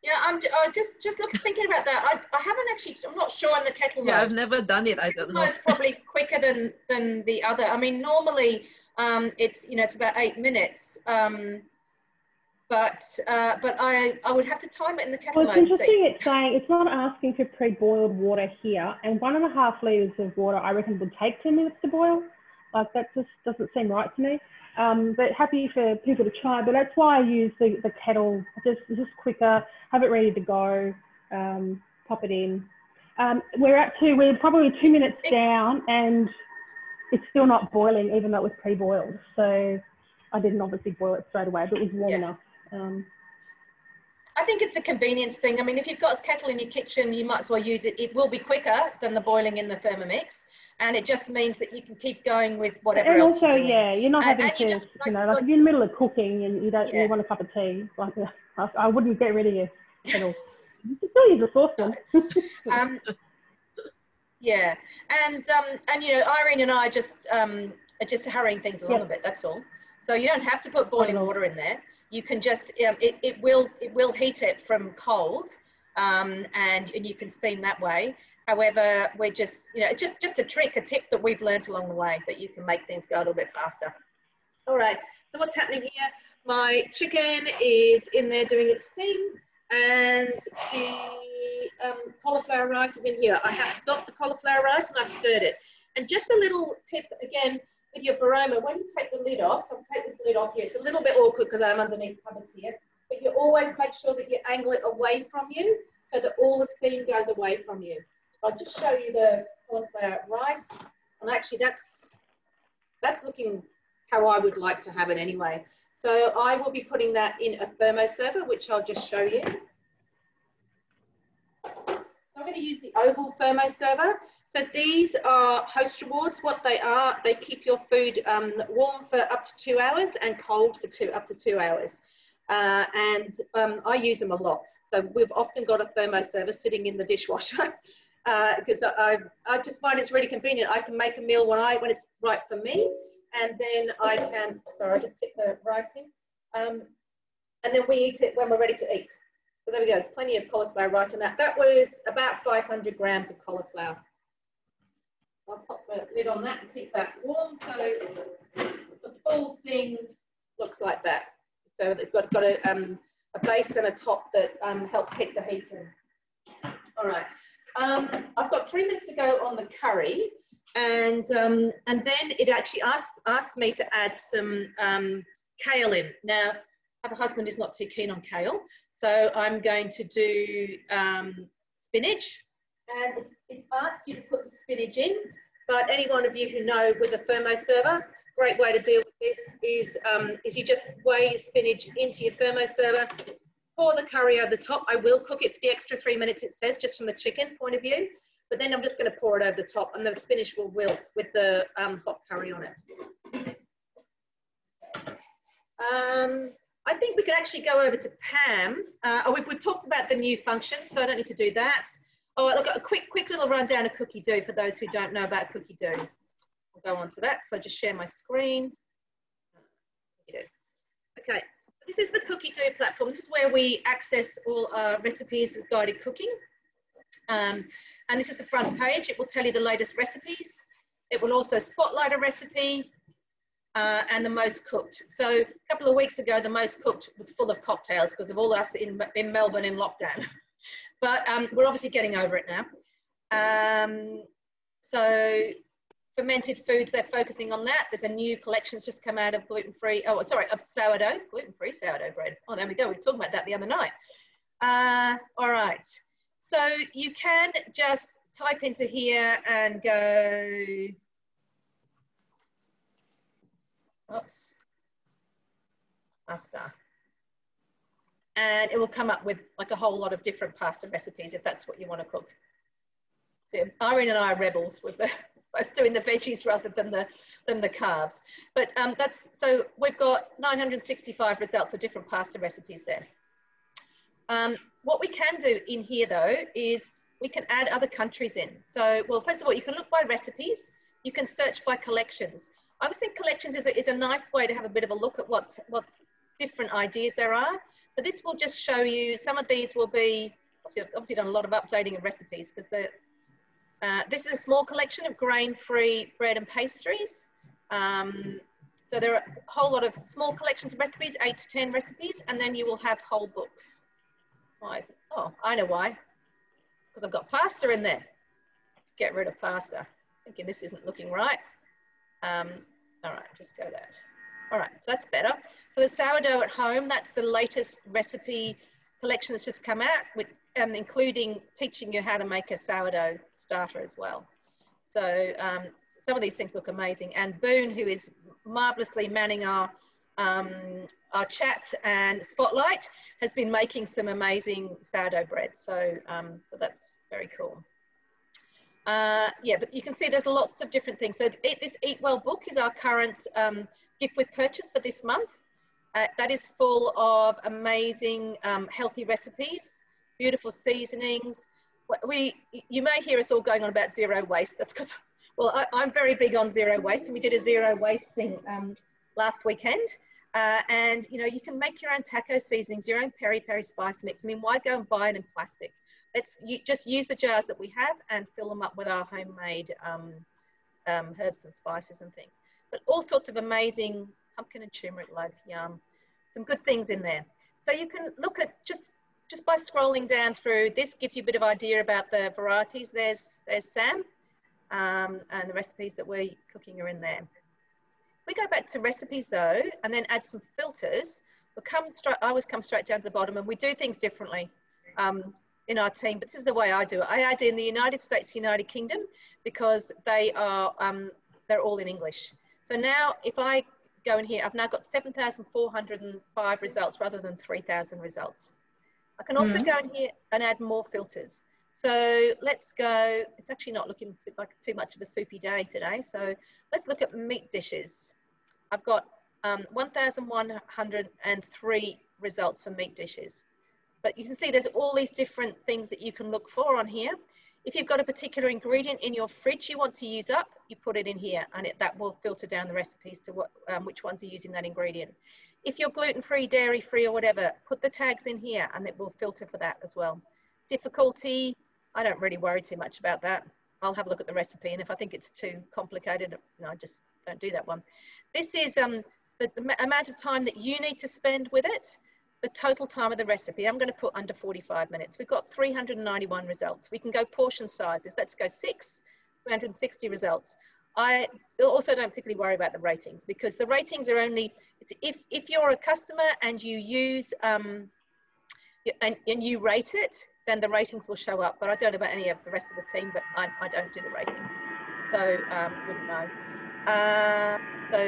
Speaker 1: Yeah, I was just thinking about that. I haven't actually, I'm not sure on the kettle mode.
Speaker 5: Yeah, I've never done it. I don't know.
Speaker 1: It's probably quicker than the other. I mean, normally it's, you know, it's about 8 minutes. But I would have to time it in the kettle mode.
Speaker 6: Well, it's interesting. It's saying it's not asking for pre-boiled water here, and 1.5 litres of water I reckon would take 10 minutes to boil. Like that just doesn't seem right to me. But happy for people to try. But that's why I use the kettle. It's just quicker. Have it ready to go. Pop it in. We're probably 2 minutes down, and it's still not boiling, even though it was pre-boiled. So I didn't obviously boil it straight away, but it was warm enough.
Speaker 1: I think it's a convenience thing. I mean, if you've got a kettle in your kitchen, you might as well use it. It will be quicker than the boiling in the Thermomix, and it just means that you can keep going with whatever else. And also,
Speaker 6: yeah, you're not having to, you know, like if you're in the middle of cooking and you don't really want a cup of tea, like I wouldn't get rid of your kettle. You can still use a saucepan.
Speaker 1: Yeah, and you know, Irene and I are just hurrying things along a bit. That's all. So you don't have to put boiling water in there. You can just it will heat it from cold, and you can steam that way. However, we're just, you know, it's just a tip that we've learned along the way, that you can make things go a little bit faster. All right. So what's happening here? My chicken is in there doing its thing, and the cauliflower rice is in here. I have stopped the cauliflower rice and I've stirred it. And just a little tip again with your varoma, when you take the lid off, so I'll take this lid off here. It's a little bit awkward because I'm underneath cupboards here, but you always make sure that you angle it away from you so that all the steam goes away from you. I'll just show you the cauliflower rice, and actually that's looking how I would like to have it anyway. So I will be putting that in a thermoserver, which I'll just show you. I'm going to use the oval thermoserver. So these are Host Rewards. What they are, they keep your food warm for up to 2 hours and cold for up to 2 hours. I use them a lot. So we've often got a thermoserver sitting in the dishwasher because I just find it's really convenient. I can make a meal when it's right for me, and then I can, sorry, I just tip the rice in, and then we eat it when we're ready to eat. So there we go, there's plenty of cauliflower rice in that. That was about 500 grams of cauliflower. I'll pop the lid on that and keep that warm. So the full thing looks like that. So they've got a base and a top that help keep the heat in. All right, I've got 3 minutes to go on the curry, and then it actually asked me to add some kale in. Now, I have a husband who's not too keen on kale, so I'm going to do spinach, and it's asked you to put the spinach in, but any one of you who know with a thermoserver, great way to deal with this is you just weigh your spinach into your thermoserver, pour the curry over the top. I will cook it for the extra 3 minutes, it says, just from the chicken point of view, but then I'm just going to pour it over the top, and the spinach will wilt with the hot curry on it. I think we could actually go over to Pam. We've talked about the new function, so I don't need to do that. Oh, look, a quick little rundown of Cookidoo for those who don't know about Cookidoo. I'll go on to that. So just share my screen. Okay, this is the Cookidoo platform. This is where we access all our recipes with guided cooking. And this is the front page. It will tell you the latest recipes. It will also spotlight a recipe. And the most cooked. So a couple of weeks ago, the most cooked was full of cocktails because of all us in Melbourne in lockdown. But we're obviously getting over it now. So fermented foods, they're focusing on that. There's a new collection that's just come out of gluten-free, oh, sorry, of sourdough, gluten-free sourdough bread. Oh, there we go. We were talking about that the other night. All right. So you can just type into here and go, oops, pasta. And it will come up with like a whole lot of different pasta recipes if that's what you want to cook. So Irene and I are rebels with both doing the veggies rather than the carbs. But so we've got 965 results of different pasta recipes there. What we can do in here though is we can add other countries in. So, well, first of all, you can look by recipes. You can search by collections. I always think collections is a nice way to have a bit of a look at what's different ideas there are. So this will just show you, some of these will be, obviously done a lot of updating of recipes because this is a small collection of grain-free bread and pastries. So there are a whole lot of small collections of recipes, 8 to 10 recipes, and then you will have whole books. Oh, I know why. Because I've got pasta in there. Let's get rid of pasta. Thinking this isn't looking right. All right, just go that. All right, so that's better. So the sourdough at home, that's the latest recipe collection that's just come out, with, including teaching you how to make a sourdough starter as well. So some of these things look amazing. And Boone, who is marvelously manning our chat and spotlight, has been making some amazing sourdough bread. So, so that's very cool. Yeah, but you can see there's lots of different things. So this Eat Well book is our current gift with purchase for this month. That is full of amazing healthy recipes, beautiful seasonings. You may hear us all going on about zero waste. That's because, well, I'm very big on zero waste, and we did a zero waste thing last weekend. And you know, you can make your own taco seasonings, your own peri-peri spice mix. I mean, why go and buy it in plastic? Just use the jars that we have and fill them up with our homemade herbs and spices and things. But all sorts of amazing pumpkin and turmeric loaf, yum. Some good things in there. So you can look at just by scrolling down through. This gives you a bit of idea about the varieties. There's Sam, and the recipes that we're cooking are in there. We go back to recipes though, and then add some filters. I always come straight down to the bottom, and we do things differently in our team, but this is the way I do it. I add in the United States, United Kingdom, because they are, they're all in English. So now if I go in here, I've now got 7,405 results rather than 3,000 results. I can also go in here and add more filters. So let's go, it's actually not looking like too much of a soupy day today. So let's look at meat dishes. I've got 1,103 results for meat dishes. But you can see there's all these different things that you can look for on here. If you've got a particular ingredient in your fridge you want to use up, you put it in here, and that will filter down the recipes to which ones are using that ingredient. If you're gluten-free, dairy-free or whatever, put the tags in here and it will filter for that as well. Difficulty, I don't really worry too much about that. I'll have a look at the recipe, and if I think it's too complicated, no, I just don't do that one. This is the amount of time that you need to spend with it. The total time of the recipe, I'm going to put under 45 minutes. We've got 391 results. We can go portion sizes. Let's go 6, 360 results. I also don't particularly worry about the ratings, because the ratings are only, if you're a customer and you use, and you rate it, then the ratings will show up. But I don't know about any of the rest of the team, but I don't do the ratings. So wouldn't know. So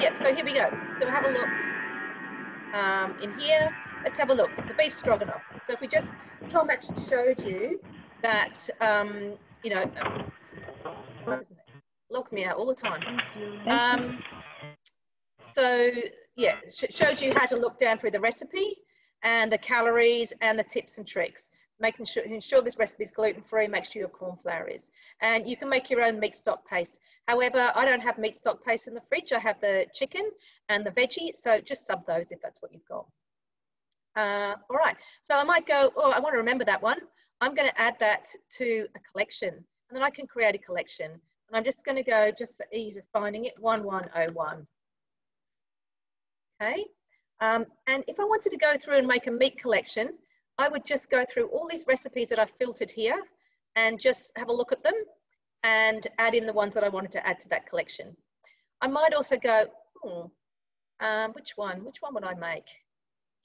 Speaker 1: yeah, so here we go. So we'll have a look. In here, let's have a look at the beef stroganoff. So if we just, Tom actually showed you that, you know, logs me out all the time. So yeah, showed you how to look down through the recipe and the calories and the tips and tricks, making sure, ensure this recipe is gluten-free, make sure your corn flour is. And you can make your own meat stock paste. However, I don't have meat stock paste in the fridge. I have the chicken and the veggie, so just sub those if that's what you've got. All right, so I might go, oh, I want to remember that one. I'm going to add that to a collection, and then I can create a collection. And I'm just going to go, just for ease of finding it, 1101. Okay, and if I wanted to go through and make a meat collection, I would just go through all these recipes that I've filtered here and just have a look at them. and add in the ones that I wanted to add to that collection. I might also go, which one would I make?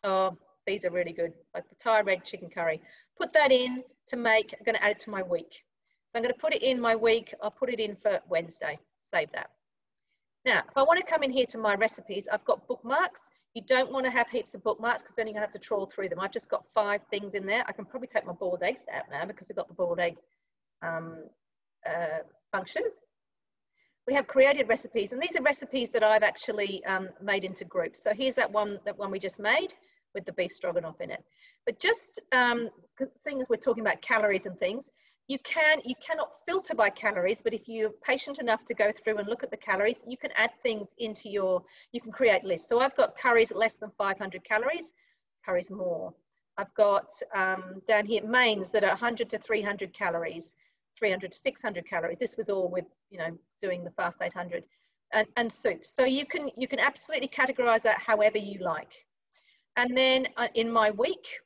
Speaker 1: Oh, these are really good, like the Thai red chicken curry. Put that in to make, I'm going to add it to my week. So I'm going to put it in my week. I'll put it in for Wednesday. Save that. Now, if I want to come in here to my recipes, I've got bookmarks. You don't want to have heaps of bookmarks because then you're going to have to trawl through them. I've just got 5 things in there. I can probably take my boiled eggs out now because we've got the boiled egg function. We have created recipes, and these are recipes that I've actually made into groups. So here's that one we just made with the beef stroganoff in it. But just seeing as we're talking about calories and things, you cannot filter by calories, but if you're patient enough to go through and look at the calories, you can add things into you can create lists. So I've got curries less than 500 calories, curries more. I've got down here mains that are 100 to 300 calories, 300 to 600 calories. This was all with, doing the fast 800 and soups. So you can absolutely categorize that however you like. And then in my week,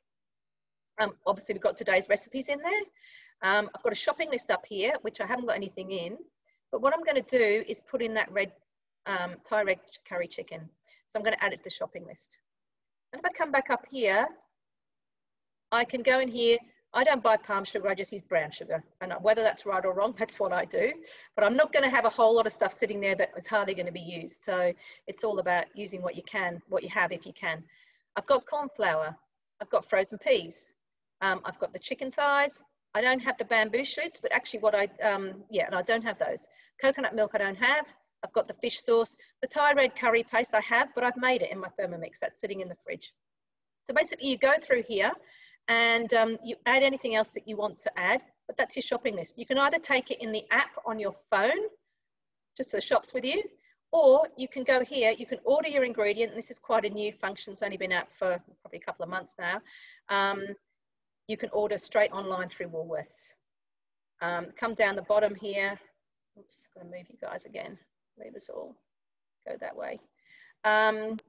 Speaker 1: obviously we've got today's recipes in there. I've got a shopping list up here, which I haven't got anything in, but what I'm going to do is put in that red Thai red curry chicken. So I'm going to add it to the shopping list. And if I come back up here, I can go in here. I don't buy palm sugar, I just use brown sugar. And whether that's right or wrong, that's what I do. But I'm not going to have a whole lot of stuff sitting there that is hardly going to be used. So it's all about using what you can, what you have if you can. I've got corn flour. I've got frozen peas. I've got the chicken thighs. I don't have the bamboo shoots, but actually and I don't have those. Coconut milk I don't have. I've got the fish sauce. The Thai red curry paste I have, but I've made it in my Thermomix. That's sitting in the fridge. So basically you go through here and you add anything else that you want to add, but that's your shopping list. You can either take it in the app on your phone, just so the shop's with you, or you can go here, you can order your ingredient. And this is quite a new function. It's only been out for probably a couple of months now. You can order straight online through Woolworths. Come down the bottom here. Oops, I'm gonna move you guys again. Leave us all, go that way. And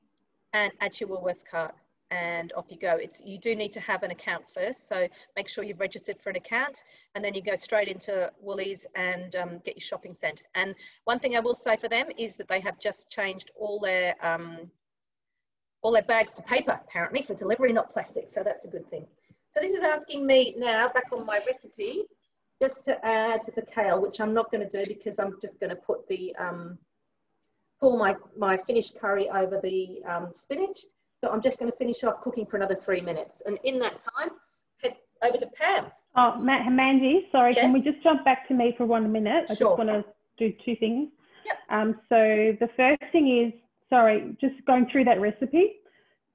Speaker 1: add your Woolworths cart and off you go. You do need to have an account first, so make sure you've registered for an account, and then you go straight into Woolies and get your shopping sent. And one thing I will say for them is that they have just changed all their bags to paper, apparently, for delivery, not plastic, so that's a good thing. So this is asking me now, back on my recipe, just to add the kale, which I'm not going to do because I'm just going to put the, pour my finished curry over the spinach. So I'm just going to finish off cooking for another 3 minutes. And in that time, head over to Pam.
Speaker 6: Oh, Mandy, sorry,
Speaker 1: Yes?
Speaker 6: can we just jump back to me for 1 minute? I
Speaker 1: Sure.
Speaker 6: just want to do 2 things.
Speaker 1: Yep.
Speaker 6: So the first thing is, sorry, just going through that recipe,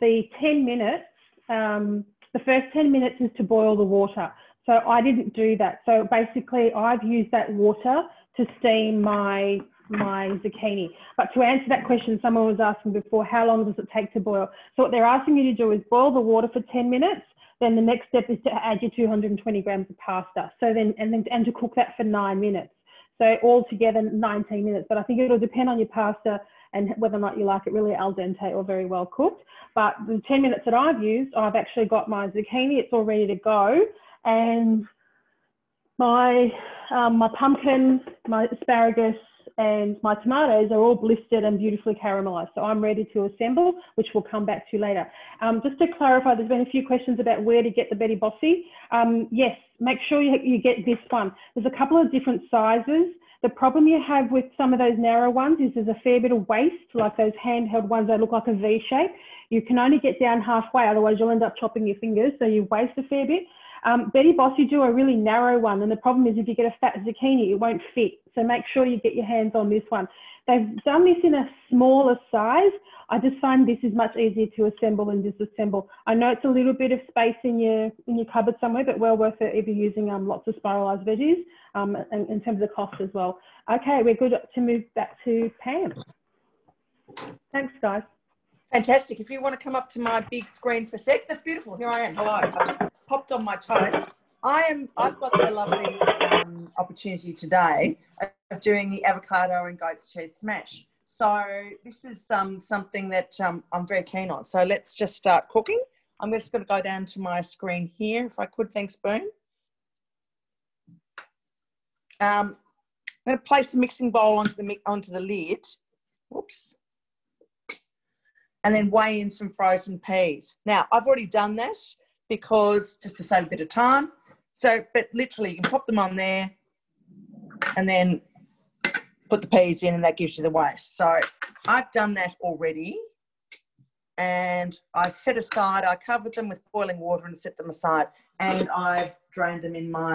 Speaker 6: the 10 minutes, the first 10 minutes is to boil the water. So I didn't do that. So basically I've used that water to steam my zucchini. But to answer that question, someone was asking before, how long does it take to boil? So what they're asking you to do is boil the water for 10 minutes. Then the next step is to add your 220 grams of pasta. So then, and to cook that for 9 minutes. So altogether 19 minutes. But I think it'll depend on your pasta and whether or not you like it really al dente or very well cooked. But the 10 minutes that I've used, I've actually got my zucchini, it's all ready to go. And my pumpkin, my asparagus, and my tomatoes are all blistered and beautifully caramelized. So I'm ready to assemble, which we'll come back to later. Just to clarify, there's been a few questions about where to get the Betty Bossy. Yes, make sure you get this one. There's a couple of different sizes. The problem you have with some of those narrow ones is there's a fair bit of waste, like those handheld ones that look like a V shape. You can only get down halfway, otherwise you'll end up chopping your fingers, so you waste a fair bit. Betty Bossy do a really narrow one, and the problem is if you get a fat zucchini, it won't fit. So make sure you get your hands on this one. They've done this in a smaller size. I just find this is much easier to assemble and disassemble. I know it's a little bit of space in your cupboard somewhere, but well worth it if you're using lots of spiralized veggies, and in terms of cost as well. Okay, we're good to move back to Pam. Thanks, guys.
Speaker 2: Fantastic. If you want to come up to my big screen for a sec, that's beautiful. Here I am. Hello. I've just popped on my toast. I've got the lovely opportunity today of doing the avocado and goat's cheese smash. So this is something that I'm very keen on. So let's just start cooking. I'm just going to go down to my screen here, if I could. Thanks, Boone. going to place the mixing bowl onto the lid. Whoops. And then weigh in some frozen peas. Now, I've already done that because just to save a bit of time. So, but literally you can pop them on there and then put the peas in and that gives you the weight. So I've done that already. And I set aside, I covered them with boiling water and set them aside. And I've drained them in my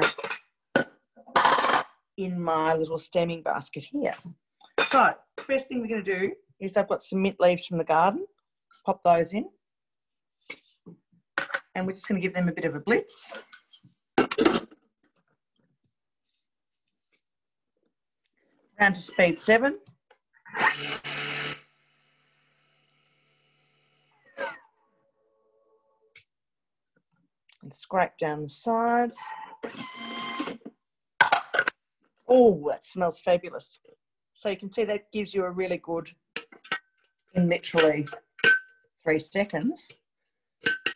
Speaker 2: little stemming basket here. So first thing we're going to do is I've got some mint leaves from the garden. Pop those in. And we're just going to give them a bit of a blitz. Round to speed 7. And scrape down the sides. Oh, that smells fabulous. So you can see that gives you a really good, in literally 3 seconds.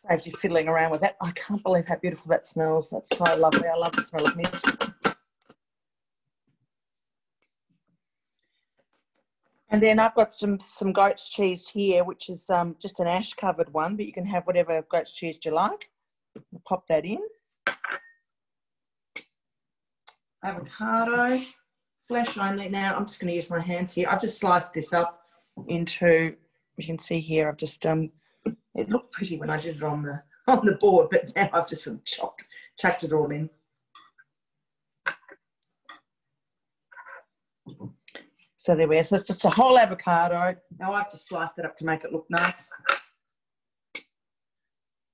Speaker 2: Saves you fiddling around with that. I can't believe how beautiful that smells. That's so lovely. I love the smell of mint. And then I've got some goat's cheese here, which is just an ash covered one, but you can have whatever goat's cheese you like. Pop that in. Avocado, flesh only. Now I'm just going to use my hands here. I've just sliced this up into, you can see here, I've just it looked pretty when I did it on the board, but now I've just sort of chucked it all in. So there we are. So it's just a whole avocado. Now I've just sliced it up to make it look nice.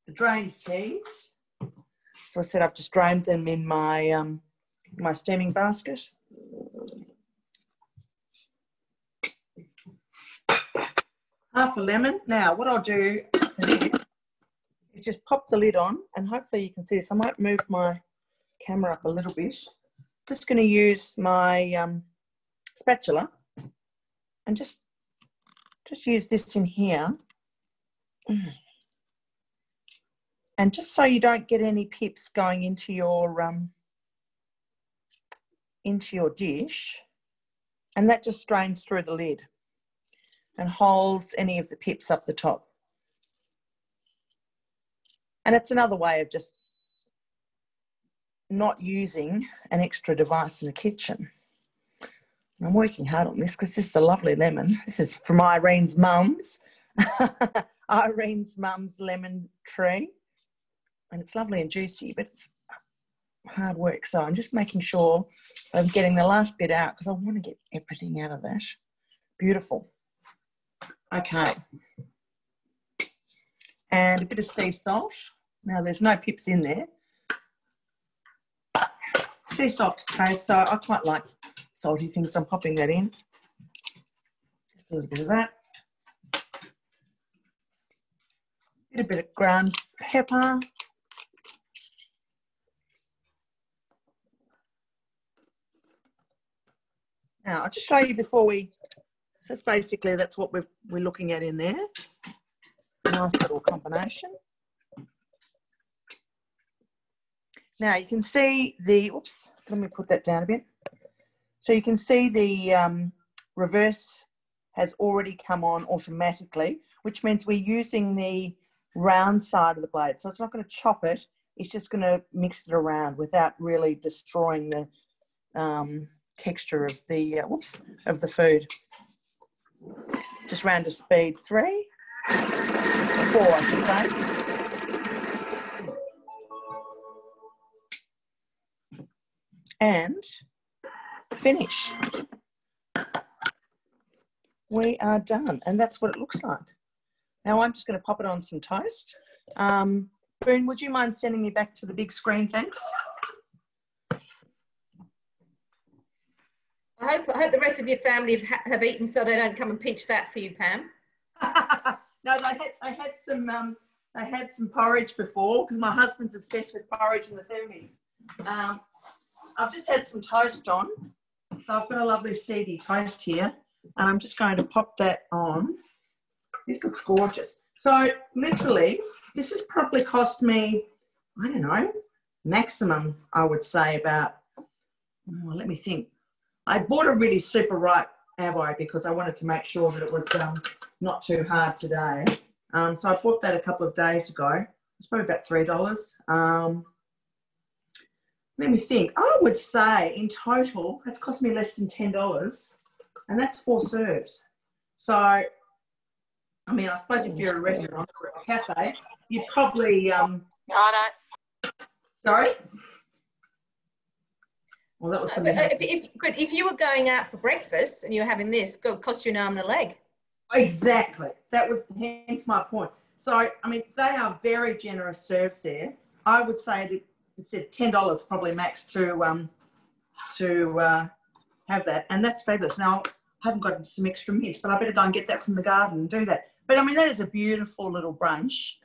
Speaker 2: The drained peas. So I said I've just drained them in my my stemming basket. Half a lemon. Now what I'll do is just pop the lid on, and hopefully you can see this. I might move my camera up a little bit. Just going to use my spatula and just use this in here. And just so you don't get any pips going into your dish, and that just strains through the lid and holds any of the pips up the top. And it's another way of just not using an extra device in the kitchen. I'm working hard on this because this is a lovely lemon. This is from Irene's mum's. Irene's mum's lemon tree. And it's lovely and juicy, but it's hard work. So I'm just making sure I'm getting the last bit out because I want to get everything out of that. Beautiful. Okay. And a bit of sea salt. Now there's no pips in there. Sea salt to taste, so I quite like salty things. I'm popping that in. Just a little bit of that. A bit of ground pepper. Now, I'll just show you before we, so that's what we're looking at in there. Nice little combination. Now, you can see the, oops, let me put that down a bit. So you can see the reverse has already come on automatically, which means we're using the round side of the blade. So it's not going to chop it, it's just going to mix it around without really destroying the texture of the of the food. Just round to speed 3, 4, I should say. And finish. We are done, and that's what it looks like. Now I'm just going to pop it on some toast. Boone, would you mind sending me back to the big screen? Thanks.
Speaker 1: I hope the rest of your family have eaten so they don't come and pinch that for you, Pam.
Speaker 2: No, I had some porridge before because my husband's obsessed with porridge in the Thermomix. I've just had some toast on, so I've got a lovely seedy toast here, and I'm just going to pop that on. This looks gorgeous. So literally, this has probably cost me, I don't know, maximum, I would say about, let me think. I bought a really super ripe avoy because I wanted to make sure that it was not too hard today. So I bought that a couple of days ago. It's probably about $3. Let me think. I would say in total, that's cost me less than $10, and that's 4 serves. So, I mean, I suppose if you're a restaurant or a cafe, you'd probably sorry. Well, that was something.
Speaker 1: But if you were going out for breakfast and you were having this, it would cost you an arm and a leg.
Speaker 2: Exactly. That was hence my point. So, I mean, they are very generous serves there. I would say that it's at $10 probably max to have that, and that's fabulous. Now, I haven't got some extra mint, but I better go and get that from the garden and do that. But I mean, that is a beautiful little brunch.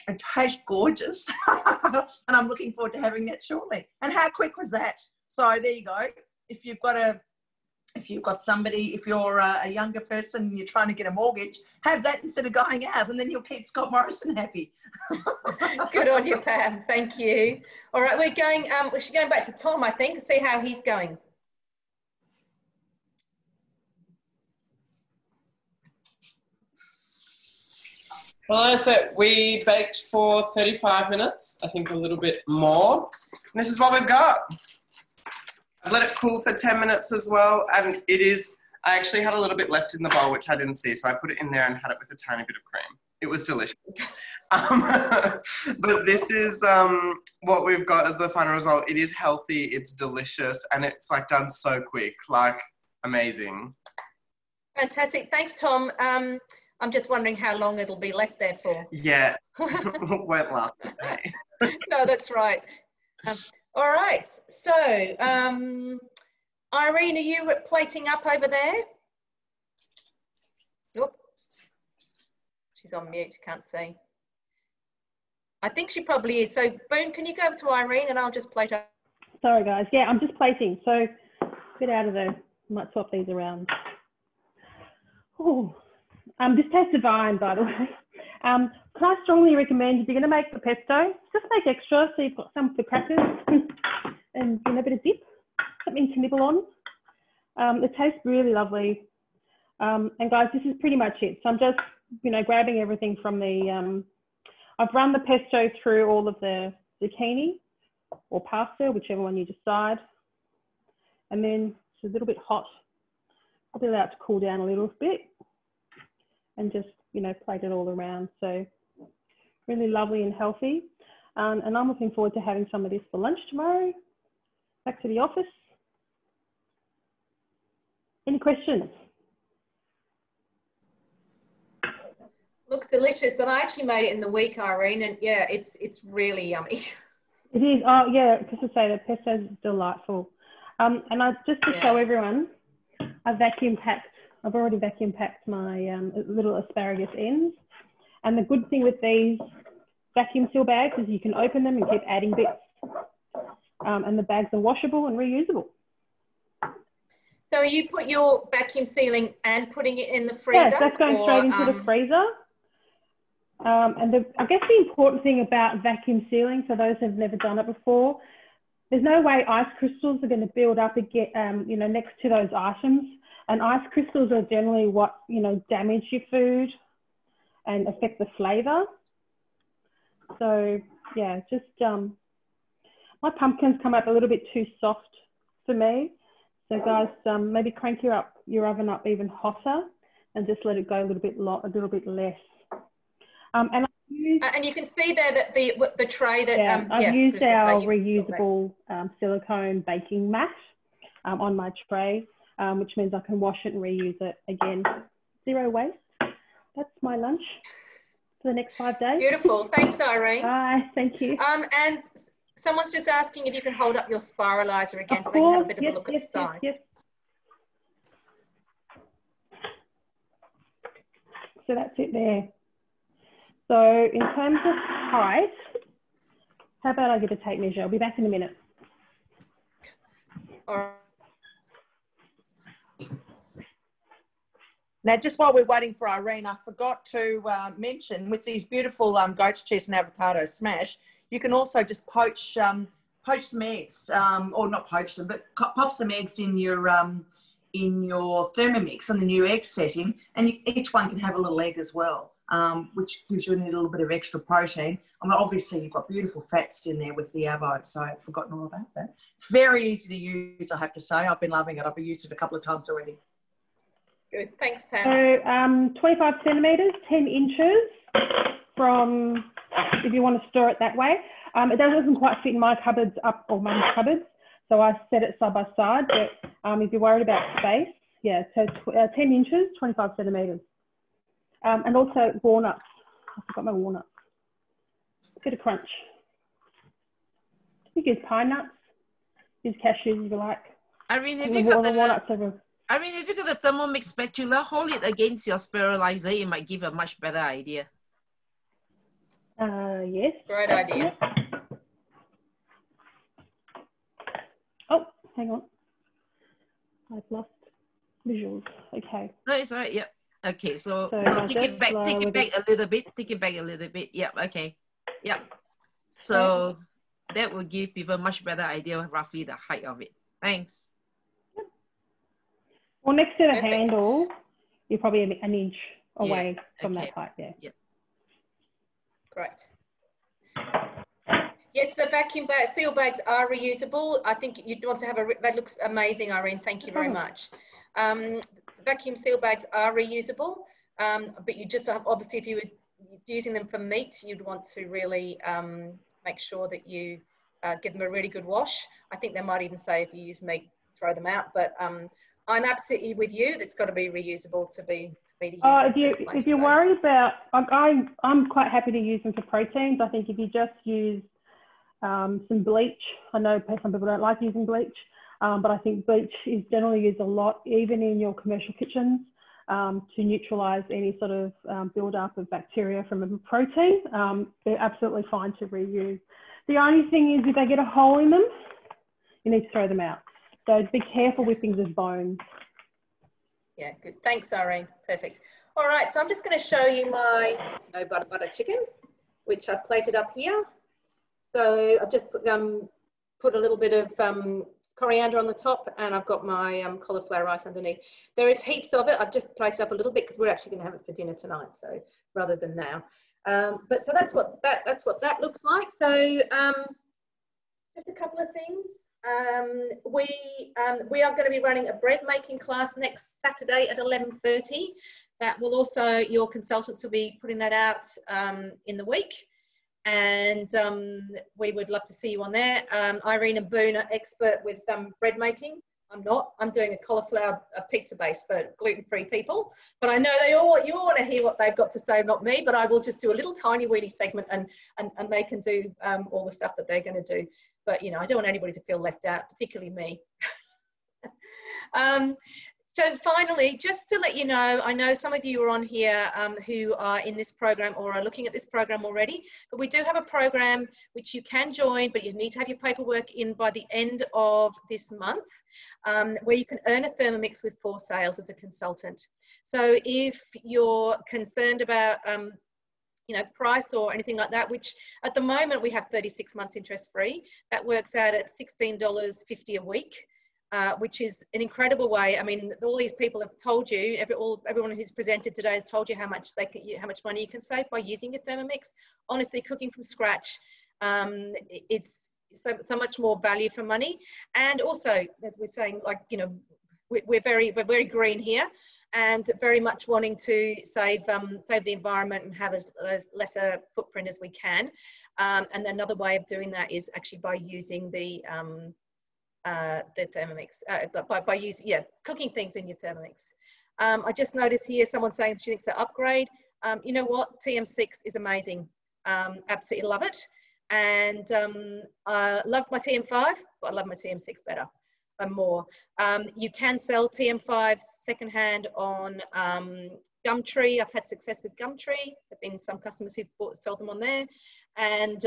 Speaker 2: It tastes gorgeous, and I'm looking forward to having that shortly. And how quick was that? So there you go. If you've got somebody, if you're a younger person and you're trying to get a mortgage, have that instead of going out, and then you'll keep Scott Morrison happy.
Speaker 1: Good on you, Pam. Thank you. All right, we're going back to Tom, I think, see how he's going.
Speaker 4: Well, so we baked for 35 minutes, I think a little bit more. And this is what we've got. I've let it cool for 10 minutes as well, and I actually had a little bit left in the bowl, which I didn't see, so I put it in there and had it with a tiny bit of cream. It was delicious. But this is what we've got as the final result. It is healthy, it's delicious, and it's like done so quick, like amazing.
Speaker 1: Fantastic. Thanks, Tom. I'm just wondering how long it'll be left there for.
Speaker 4: Yeah, won't last a day.
Speaker 1: No, that's right. All right. So, Irene, are you plating up over there? Oop. She's on mute, can't see. I think she probably is. So, Boone, can you go over to Irene and I'll just plate up?
Speaker 6: Sorry, guys. Yeah, I'm just plating. So, get out of there. I might swap these around. Oh. This tastes divine, by the way. Can I strongly recommend, if you're going to make the pesto, just make extra so you've got some for crackers and a bit of dip, something to nibble on. It tastes really lovely. And guys, this is pretty much it. So I'm just, grabbing everything from the, I've run the pesto through all of the zucchini or pasta, whichever one you decide. And then it's a little bit hot. I'll be allowed to cool down a little bit. And just, plate it all around. So really lovely and healthy. And I'm looking forward to having some of this for lunch tomorrow. Back to the office. Any questions?
Speaker 1: Looks delicious. And I actually made it in the week, Irene, and yeah, it's really yummy.
Speaker 6: It is. Oh, yeah, just to say that pesto is delightful. And just to show everyone, I've already vacuum packed my little asparagus ends. And the good thing with these vacuum seal bags is you can open them and keep adding bits. And the bags are washable and reusable.
Speaker 1: So you put your vacuum sealing and putting it in the freezer?
Speaker 6: Yes, that's going straight into the freezer. And I guess the important thing about vacuum sealing, for those who've never done it before, there's no way ice crystals are going to build up again, next to those items. And ice crystals are generally what, damage your food and affect the flavour. So, yeah, just my pumpkins come up a little bit too soft for me. So, guys, maybe crank your oven up even hotter and just let it go a little bit less. And
Speaker 1: you can see there that the tray that
Speaker 6: I've used our reusable silicone baking mat on my tray. Which means I can wash it and reuse it again. Zero waste. That's my lunch for the next 5 days.
Speaker 1: Beautiful. Thanks, Irene.
Speaker 6: Bye. Thank you.
Speaker 1: And someone's just asking if you can hold up your spiralizer again so they can have a bit of a look at the size.
Speaker 6: Yes. So that's it there. So in terms of height, how about I give a tape measure? I'll be back in a minute.
Speaker 1: All right.
Speaker 2: Now, just while we're waiting for Irene, I forgot to mention with these beautiful goat's cheese and avocado smash, you can also just poach poach some eggs, or not poach them, but pop some eggs in your Thermomix on the new egg setting, and each one can have a little egg as well, which gives you a little bit of extra protein. I mean, obviously you've got beautiful fats in there with the avo, so I've forgotten all about that. It's very easy to use, I have to say. I've been loving it. I've used it a couple of times already.
Speaker 1: Good, thanks, Pam.
Speaker 6: So 25 centimetres, 10 inches from, if you want to store it that way. It doesn't quite fit in my cupboards or mum's cupboards, so I set it side by side. But if you're worried about space, yeah, so 10 inches, 25 centimetres. And also walnuts. I forgot my walnuts. Bit of crunch. You can use pine nuts, use cashews if you like.
Speaker 5: I mean, if you got
Speaker 6: walnuts over.
Speaker 5: I mean, if you got the Thermomix spatula, hold it against your sterilizer, it might give a much better idea.
Speaker 6: Yes.
Speaker 1: Great idea.
Speaker 6: Oh, hang on. I've lost visuals. Okay.
Speaker 5: No, it's all right. Yep. Okay, so take it back a little bit. Take it back a little bit. Yep. Okay. Yep. So that will give people a much better idea of roughly the height of it. Thanks.
Speaker 6: Well, next to the handle, you're probably an inch away from that height there.
Speaker 5: Yeah.
Speaker 1: Great. Yes, the vacuum bag, seal bags are reusable. I think you'd want to have that looks amazing, Irene. Thank you very much. Vacuum seal bags are reusable, but you just have, obviously, if you were using them for meat, you'd want to really make sure that you give them a really good wash. I think they might even say if you use meat, throw them out, but I'm absolutely with you. That's got to be reusable to be to use.
Speaker 6: If you're worried about, I'm quite happy to use them for proteins. I think if you just use some bleach, I know some people don't like using bleach, but I think bleach is generally used a lot, even in your commercial kitchens, to neutralise any sort of build-up of bacteria from a protein. They're absolutely fine to reuse. The only thing is if they get a hole in them, you need to throw them out. So be careful with things with bones.
Speaker 1: Yeah, good. Thanks, Irene. Perfect. All right, so I'm just going to show you my no butter chicken, which I've plated up here. So I've just put a little bit of coriander on the top, and I've got my cauliflower rice underneath. There is heaps of it. I've just plated up a little bit because we're actually going to have it for dinner tonight, so rather than now. But so that's what that looks like. So just a couple of things. We are going to be running a bread making class next Saturday at 11:30. That will also, your consultants will be putting that out in the week, and we would love to see you on there. Irene and Boone are expert with bread making. I'm not. I'm doing a cauliflower pizza base for gluten-free people, but I know you all want to hear what they've got to say, not me. But I will just do a little tiny weedy segment, and they can do all the stuff that they're going to do. But, you know, I don't want anybody to feel left out, particularly me. So finally, just to let you know, I know some of you are on here who are in this program or are looking at this program already, but we do have a program which you can join, but you need to have your paperwork in by the end of this month, where you can earn a Thermomix with 4 sales as a consultant. So if you're concerned about you know, price or anything like that, which at the moment we have 36 months interest free. That works out at $16.50 a week, which is an incredible way. I mean, all these people have told you, everyone who's presented today has told you how much money you can save by using your Thermomix. Honestly, cooking from scratch, it's so much more value for money. And also, as we're saying, like, you know, we're very green here, and very much wanting to save the environment and have as lesser footprint as we can. And another way of doing that is actually by using the Thermomix, by using, cooking things in your Thermomix. I just noticed here someone saying she thinks the upgrade. You know what? TM6 is amazing. Absolutely love it. And I love my TM5, but I love my TM6 better. And more. You can sell TM5 secondhand on Gumtree. I've had success with Gumtree. There have been some customers who've sold them on there. And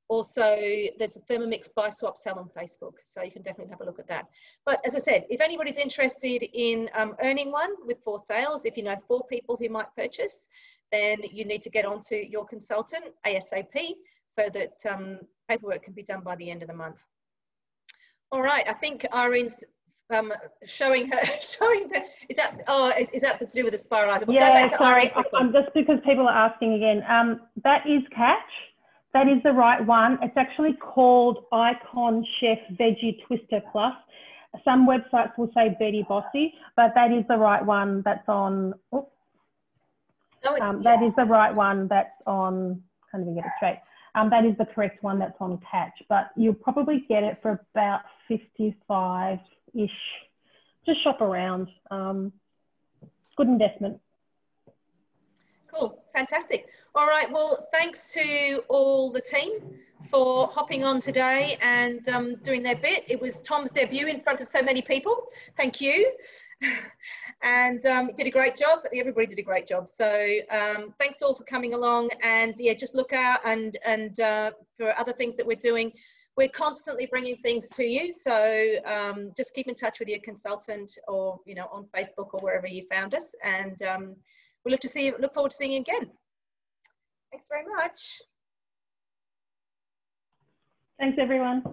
Speaker 1: also there's a Thermomix buy swap sell on Facebook. So you can definitely have a look at that. But as I said, if anybody's interested in earning one with 4 sales, if you know 4 people who might purchase, then you need to get onto your consultant ASAP. so that paperwork can be done by the end of the month. All right, I think Irene's showing the, is that to do with the spiralizer? We'll
Speaker 6: yeah,
Speaker 1: go back to
Speaker 6: sorry,
Speaker 1: Irene
Speaker 6: just because people are asking again, that is Catch. That is the right one. It's actually called Icon Chef Veggie Twister Plus. Some websites will say Betty Bossy, but that is the right one that's on, that is the right one that's on, can't even get it straight. That is the correct one that's on Catch, but you'll probably get it for about 55-ish. Just shop around. Good investment.
Speaker 1: Cool, fantastic. All right, well, thanks to all the team for hopping on today and doing their bit. It was Tom's debut in front of so many people. Thank you. And did a great job. Everybody did a great job. So thanks all for coming along, and yeah, just look out and for other things that we're doing. We're constantly bringing things to you, so just keep in touch with your consultant, or on Facebook or wherever you found us, and we look forward to seeing you again. Thanks very much.
Speaker 6: Thanks everyone.